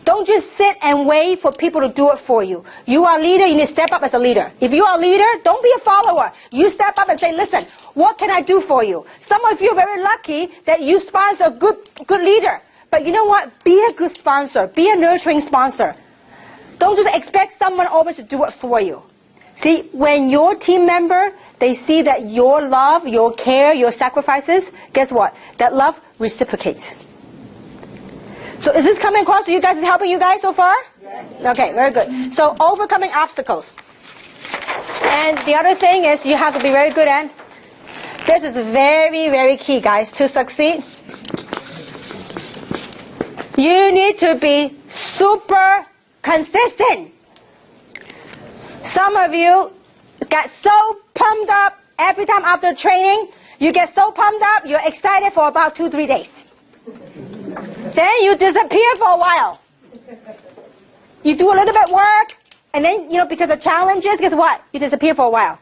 Don't just sit and wait for people to do it for you. You are a leader, you need to step up as a leader. If you are a leader, don't be a follower. You step up and say, listen, what can I do for you? Some of you are very lucky that you sponsor a good leader. But you know what? Be a good sponsor. Be a nurturing sponsor. Don't just expect someone always to do it for you. See, when your team member, they see that your love, your care, your sacrifices, guess what? That love reciprocates. So is this coming across to you guys? Is it helping you guys so far? Yes. Okay, very good. So overcoming obstacles. And the other thing is you have to be very good at, this is very, very key, guys, to succeed. You need to be super consistent. Some of you get so pumped up every time after training. You get so pumped up, you're excited for about 2-3 days. Then you disappear for a while. You do a little bit work, and then, because of challenges, guess what? You disappear for a while.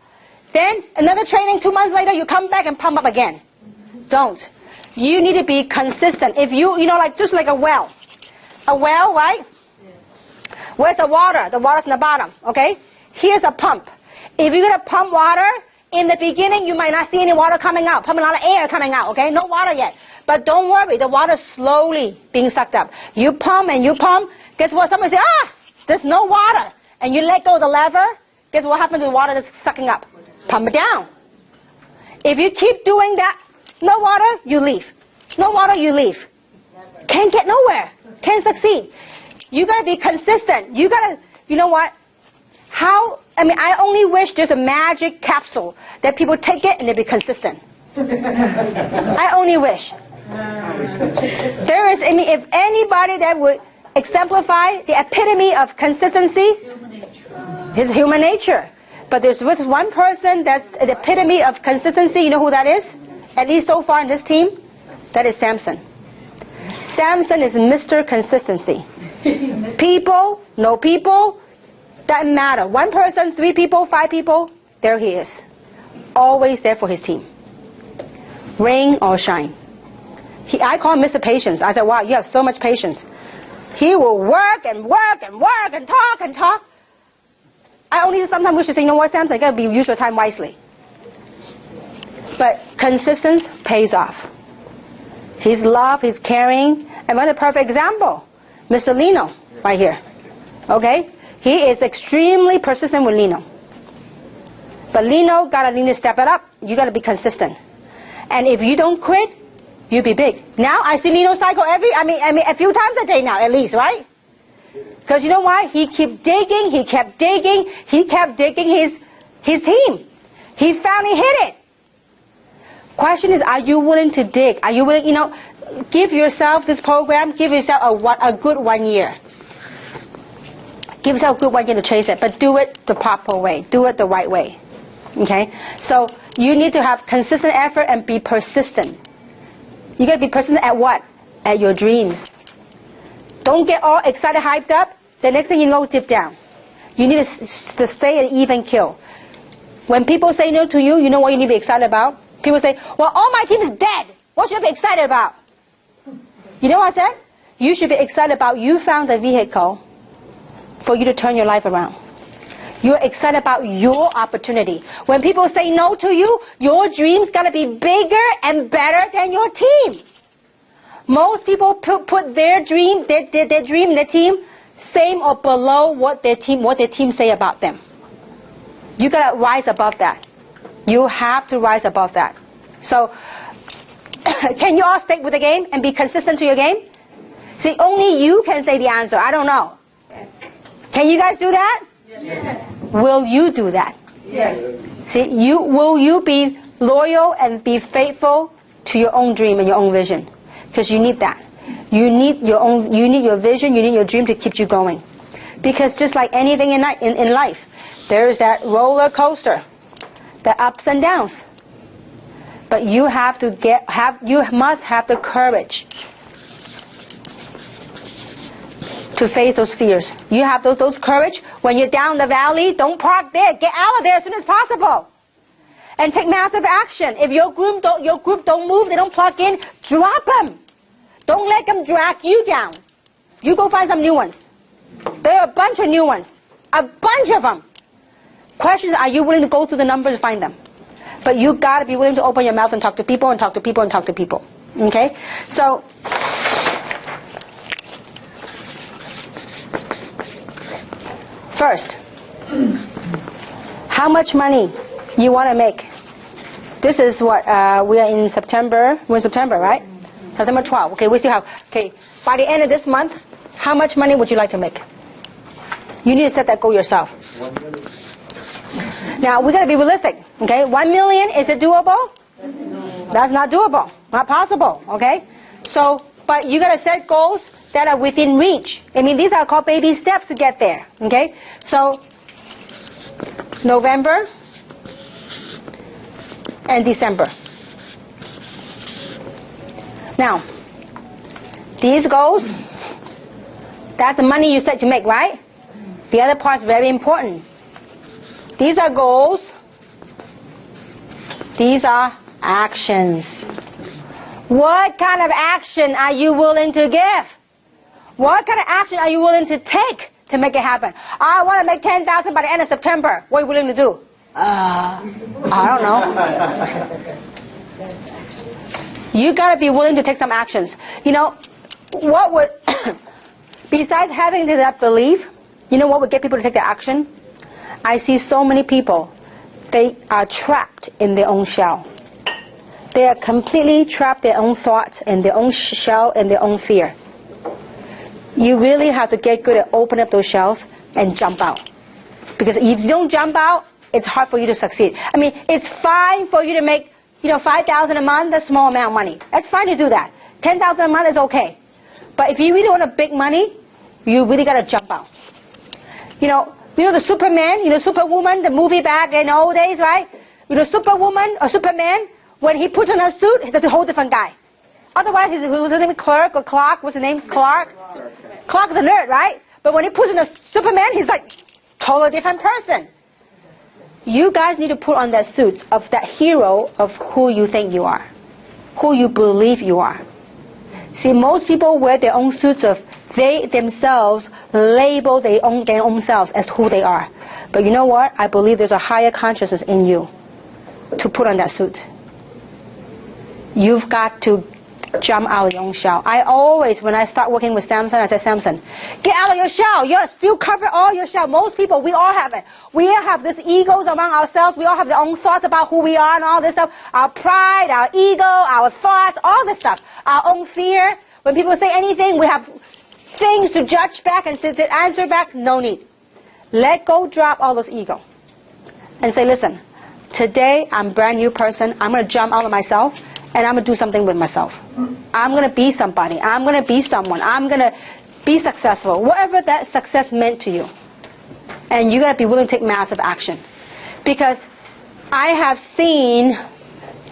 Then another training 2 months later, you come back and pump up again. Don't. You need to be consistent. If just like a well. A well, right? Where's the water? The water's in the bottom, okay? Here's a pump. If you're going to pump water, in the beginning, you might not see any water coming out. Pumping a lot of air coming out, okay? No water yet. But don't worry, the water's slowly being sucked up. You pump and you pump. Guess what? Somebody say, there's no water. And you let go of the lever. Guess what happens to the water that's sucking up? Pump it down. If you keep doing that, no water, you leave. No water, you leave. Can't get nowhere. Can't succeed. You got to be consistent. You got to, you know what? I only wish there's a magic capsule that people take it and they be consistent. I only wish. There is, if anybody that would exemplify the epitome of consistency, it's human nature. But there's with one person that's the epitome of consistency. You know who that is? At least so far in this team, that is Samson. Samson is Mr. Consistency. People, no people, doesn't matter. One person, 3 people, 5 people, there he is. Always there for his team. Rain or shine. I call him Mr. Patience. I said, wow, you have so much patience. He will work and work and work and talk and talk. I only sometimes wish to say, you know what, Samson, you got to use your time wisely. But consistency pays off. His love, his caring, and what a perfect example. Mr. Lino, right here. Okay? He is extremely persistent with Lino. But Lino got to step it up. You got to be consistent. And if you don't quit, you'll be big. Now I see Lino cycle a few times a day now, at least, right? Because you know why? He kept digging, he kept digging, he kept digging his team. He finally hit it. Question is, are you willing to dig? Are you willing, give yourself this program, give yourself a good 1 year. Give yourself a good 1 year to chase it, but do it the proper way. Do it the right way. Okay? So you need to have consistent effort and be persistent. You got to be persistent at what? At your dreams. Don't get all excited, hyped up. The next thing you know, dip down. You need to stay at even kill. When people say no to you, you know what you need to be excited about? People say, well, all my team is dead. What should I be excited about? You know what I said? You should be excited about you found a vehicle for you to turn your life around. You're excited about your opportunity. When people say no to you, your dreams got to be bigger and better than your team. Most people put their dream, their dream, their team, same or below what their team say about them. You got to rise above that. You have to rise above that. So, can you all stick with the game and be consistent to your game? See, only you can say the answer. I don't know. Yes. Can you guys do that? Yes. Will you do that? Yes. See, will you be loyal and be faithful to your own dream and your own vision? Because you need that. You need your vision, you need your dream to keep you going. Because just like anything in life, there's that roller coaster, the ups and downs. But you have to you must have the courage to face those fears. You have those courage. When you're down the valley, don't park there. Get out of there as soon as possible. and take massive action. If your group don't move, they don't plug in, drop them. Don't let them drag you down. You go find some new ones. There are a bunch of new ones. A bunch of them. Question is, are you willing to go through the numbers to find them? But you got to be willing to open your mouth and talk to people and talk to people and talk to people. Okay? So, first, how much money you want to make? This is what, we are in September. We're in September, right? September 12. Okay, we still have, okay, by the end of this month, how much money would you like to make? You need to set that goal yourself. Now, we're going to be realistic, okay? 1 million, is it doable? That's not doable, not possible, okay? So, but you got to set goals that are within reach. I mean, these are called baby steps to get there, okay? So, November and December. Now, these goals, that's the money you said to make, right? The other part's very important. These are goals. These are actions. What kind of action are you willing to give? What kind of action are you willing to take to make it happen? I want to make 10,000 by the end of September. What are you willing to do? I don't know. You got to be willing to take some actions. You know, what would, besides having that belief, you know what would get people to take the action? I see so many people, they are trapped in their own shell. They are completely trapped in their own thoughts, in their own shell, and their own fear. You really have to get good at opening up those shells and jump out. Because if you don't jump out, it's hard for you to succeed. I mean, it's fine for you to make, you know, 5,000 a month, that's a small amount of money. It's fine to do that. 10,000 a month is okay. But if you really want a big money, you really got to jump out. You know the Superman, Superwoman, the movie back in the old days, right? You know, Superwoman or Superman, when he puts on a suit, he's a whole different guy. Otherwise, what's his name, Clark or Clark? What's his name? Clark? Clark is a nerd, right? But when he puts on a Superman, he's like totally different person. You guys need to put on that suit of that hero of who you think you are, who you believe you are. See, most people wear their own suits of they themselves label their own selves as who they are. But you know what? I believe there's a higher consciousness in you to put on that suit. You've got to jump out of your own shell. I always, when I start working with Samson, I say, Samson, get out of your shell. You still cover all your shell. Most people, we all have it. We all have these egos among ourselves. We all have our own thoughts about who we are and all this stuff. Our pride, our ego, our thoughts, all this stuff. Our own fear. When people say anything, we have things to judge back and to answer back. No need. Let go, drop all those ego. And say, listen, today I'm a brand new person. I'm going to jump out of myself. And I'm going to do something with myself. I'm going to be somebody. I'm going to be someone. I'm going to be successful. Whatever that success meant to you. And you got to be willing to take massive action. Because I have seen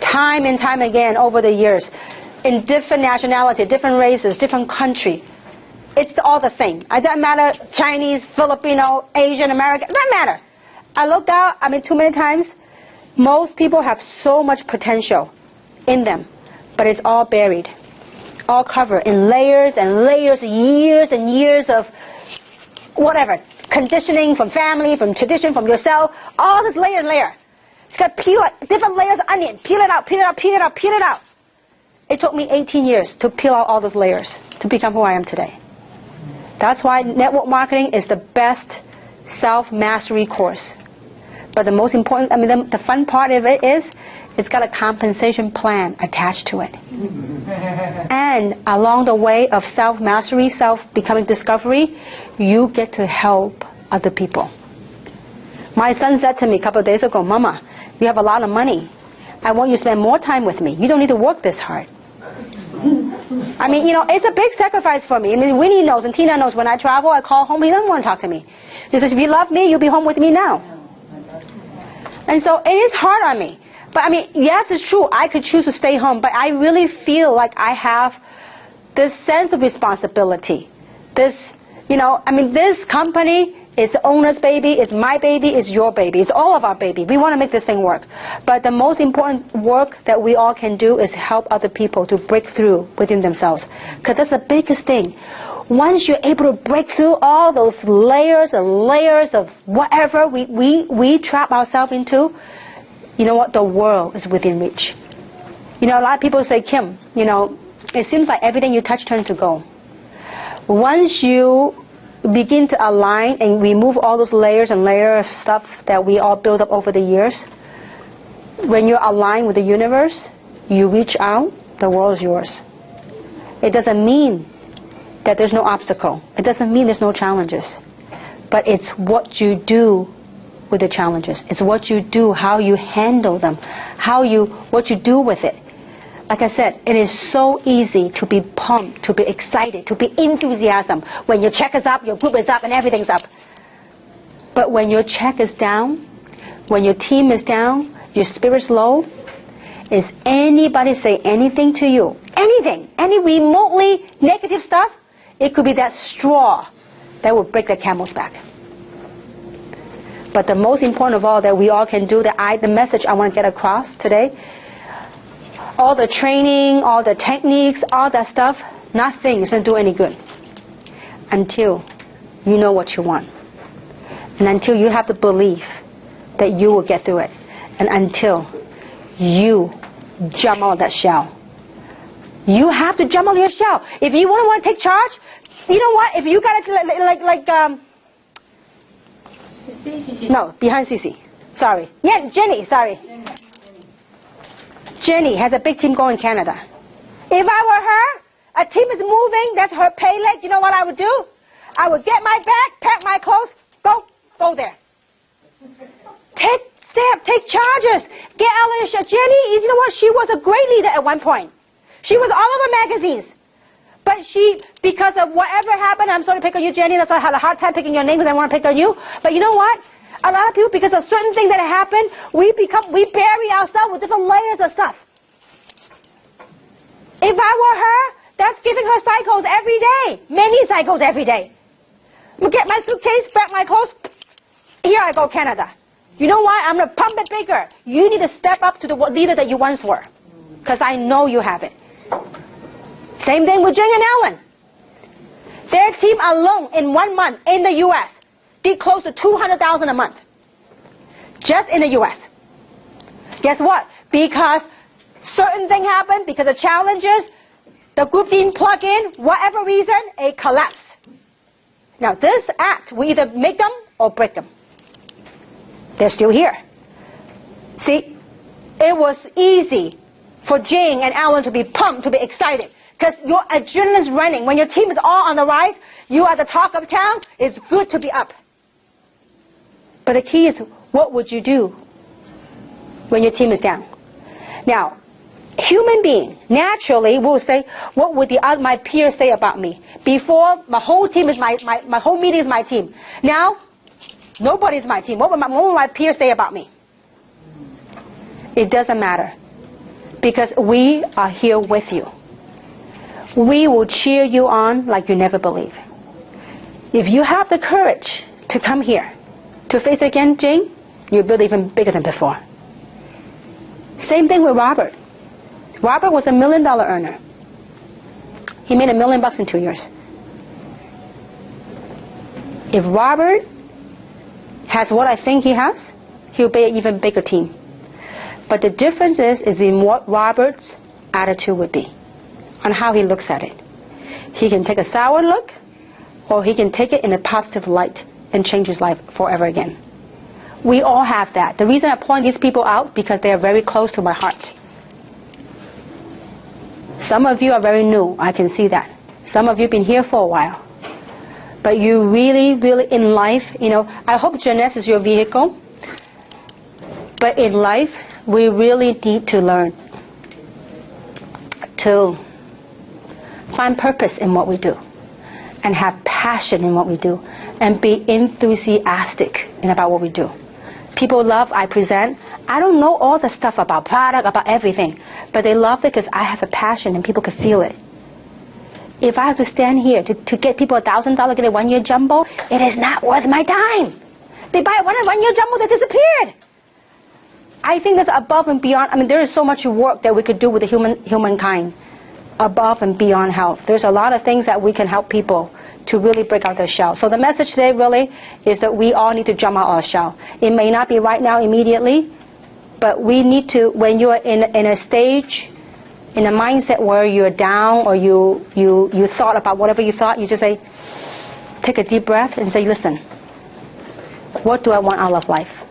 time and time again over the years, in different nationalities, different races, different country, it's all the same. It doesn't matter, Chinese, Filipino, Asian, American, it doesn't matter. I looked out, too many times, most people have so much potential in them, but it's all buried, all covered in layers and layers, years and years of whatever, conditioning from family, from tradition, from yourself, all this layer and layer. It's got to peel it, different layers of onion, peel it out, peel it out, peel it out, peel it out. It took me 18 years to peel out all those layers to become who I am today. That's why network marketing is the best self-mastery course. But the most important, the fun part of it is, it's got a compensation plan attached to it. And along the way of self-mastery, self-becoming discovery, you get to help other people. My son said to me a couple of days ago, Mama, you have a lot of money. I want you to spend more time with me. You don't need to work this hard. It's a big sacrifice for me. Winnie knows and Tina knows when I travel, I call home, he doesn't want to talk to me. He says, if you love me, you'll be home with me now. And so it is hard on me. But yes, it's true, I could choose to stay home, but I really feel like I have this sense of responsibility. This company It's the owner's baby, it's my baby, it's your baby. It's all of our baby. We want to make this thing work. But the most important work that we all can do is help other people to break through within themselves. Because that's the biggest thing. Once you're able to break through all those layers and layers of whatever we trap ourselves into, you know what? The world is within reach. You know, a lot of people say, Kim, you know, it seems like everything you touch turns to gold. Once you begin to align and remove all those layers and layers of stuff that we all built up over the years, when you're aligned with the universe, you reach out, the world is yours. It doesn't mean that there's no obstacle. It doesn't mean there's no challenges. But it's what you do with the challenges. It's what you do, how you handle them, what you do with it. Like I said, it is so easy to be pumped, to be excited, to be enthusiasm. When your check is up, your group is up, and everything's up. But when your check is down, when your team is down, your spirit's low, is anybody say anything to you? Anything, any remotely negative stuff, it could be that straw that will break the camel's back. But the most important of all that we all can do, the message I want to get across today, all the training, all the techniques, all that stuff, nothing is going to do any good until you know what you want. And until you have the belief that you will get through it. And until you jump out of that shell. You have to jump out of your shell. If you want to take charge, you know what? If you got it no, behind Cece. Sorry. Yeah, Jenny, sorry. Jenny has a big team going in Canada. If I were her, a team is moving, that's her pay leg, you know what I would do? I would get my bag, pack my clothes, go there. Take steps, take charges. Get out of your Jenny, you know what? She was a great leader at one point. She was all over magazines. But because of whatever happened, I'm sorry to pick on you, Jenny, that's why I had a hard time picking your name because I want to pick on you. But you know what? A lot of people, because of certain things that happen, we bury ourselves with different layers of stuff. If I were her, that's giving her cycles every day. Many cycles every day. I'm going to get my suitcase, pack my clothes. Here I go, Canada. You know what? I'm going to pump it bigger. You need to step up to the leader that you once were. Because I know you have it. Same thing with Jane and Ellen. Their team alone in 1 month in the U.S. did close to $200,000 a month. Just in the U.S. Guess what? Because certain thing happened, because of challenges, the group didn't plug in, whatever reason, it collapsed. Now this act will either make them or break them. They're still here. See, it was easy for Jane and Alan to be pumped, to be excited. Because your adrenaline's running. When your team is all on the rise, you are the talk of town, it's good to be up. But the key is, what would you do when your team is down? Now, human being naturally will say, what would my peers say about me? Before, my whole team is my whole meeting is my team. Now, nobody's my team. What would my peers say about me? It doesn't matter. Because we are here with you. We will cheer you on like you never believe. If you have the courage to come here, to face it again, Jane, you'll build even bigger than before. Same thing with Robert. Robert was $1 million earner. He made $1 million in 2 years. If Robert has what I think he has, he'll be an even bigger team. But the difference is in what Robert's attitude would be, on how he looks at it. He can take a sour look, or he can take it in a positive light and change his life forever again. We all have that. The reason I point these people out, because they are very close to my heart. Some of you are very new, I can see that. Some of you have been here for a while. But you really, really, in life, you know, I hope Jeunesse is your vehicle. But in life, we really need to learn to find purpose in what we do, and have passion in what we do, and be enthusiastic about what we do. People love, I present. I don't know all the stuff about product, about everything, but they love it because I have a passion and people can feel it. If I have to stand here to get people $1,000 get a 1-year jumbo, it is not worth my time. They buy a 1-year jumbo that disappeared. I think that's above and beyond. I mean, there is so much work that we could do with the humankind, above and beyond health. There's a lot of things that we can help people to really break out their shell. So the message today really is that we all need to jump out our shell. It may not be right now immediately, but we need to, when you're in a stage, in a mindset where you're down or you thought about whatever you thought, you just say, take a deep breath and say, listen, what do I want out of life?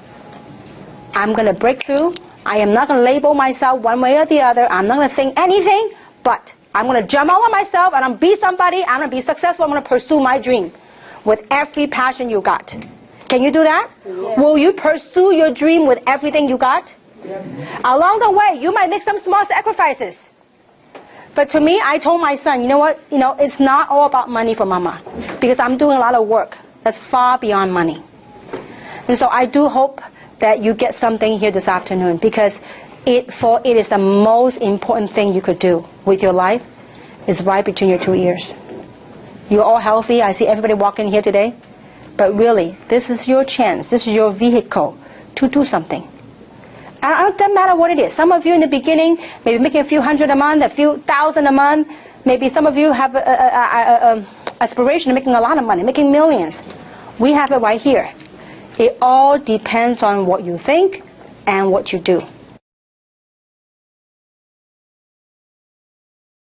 I'm going to break through. I am not going to label myself one way or the other. I'm not going to think anything, but I'm going to jump out on myself and I'm going to be somebody. I'm going to be successful. I'm going to pursue my dream with every passion you got. Can you do that? Yes. Will you pursue your dream with everything you got? Yes. Along the way, you might make some small sacrifices. But to me, I told my son, you know what? It's not all about money for mama, because I'm doing a lot of work that's far beyond money. And so I do hope that you get something here this afternoon, because it is the most important thing you could do with your life is right between your 2 ears. You're all healthy. I see everybody walking here today. But really, this is your chance. This is your vehicle to do something. And it doesn't matter what it is. Some of you in the beginning, maybe making a few hundred a month, a few thousand a month. Maybe some of you have an aspiration of making a lot of money, making millions. We have it right here. It all depends on what you think and what you do.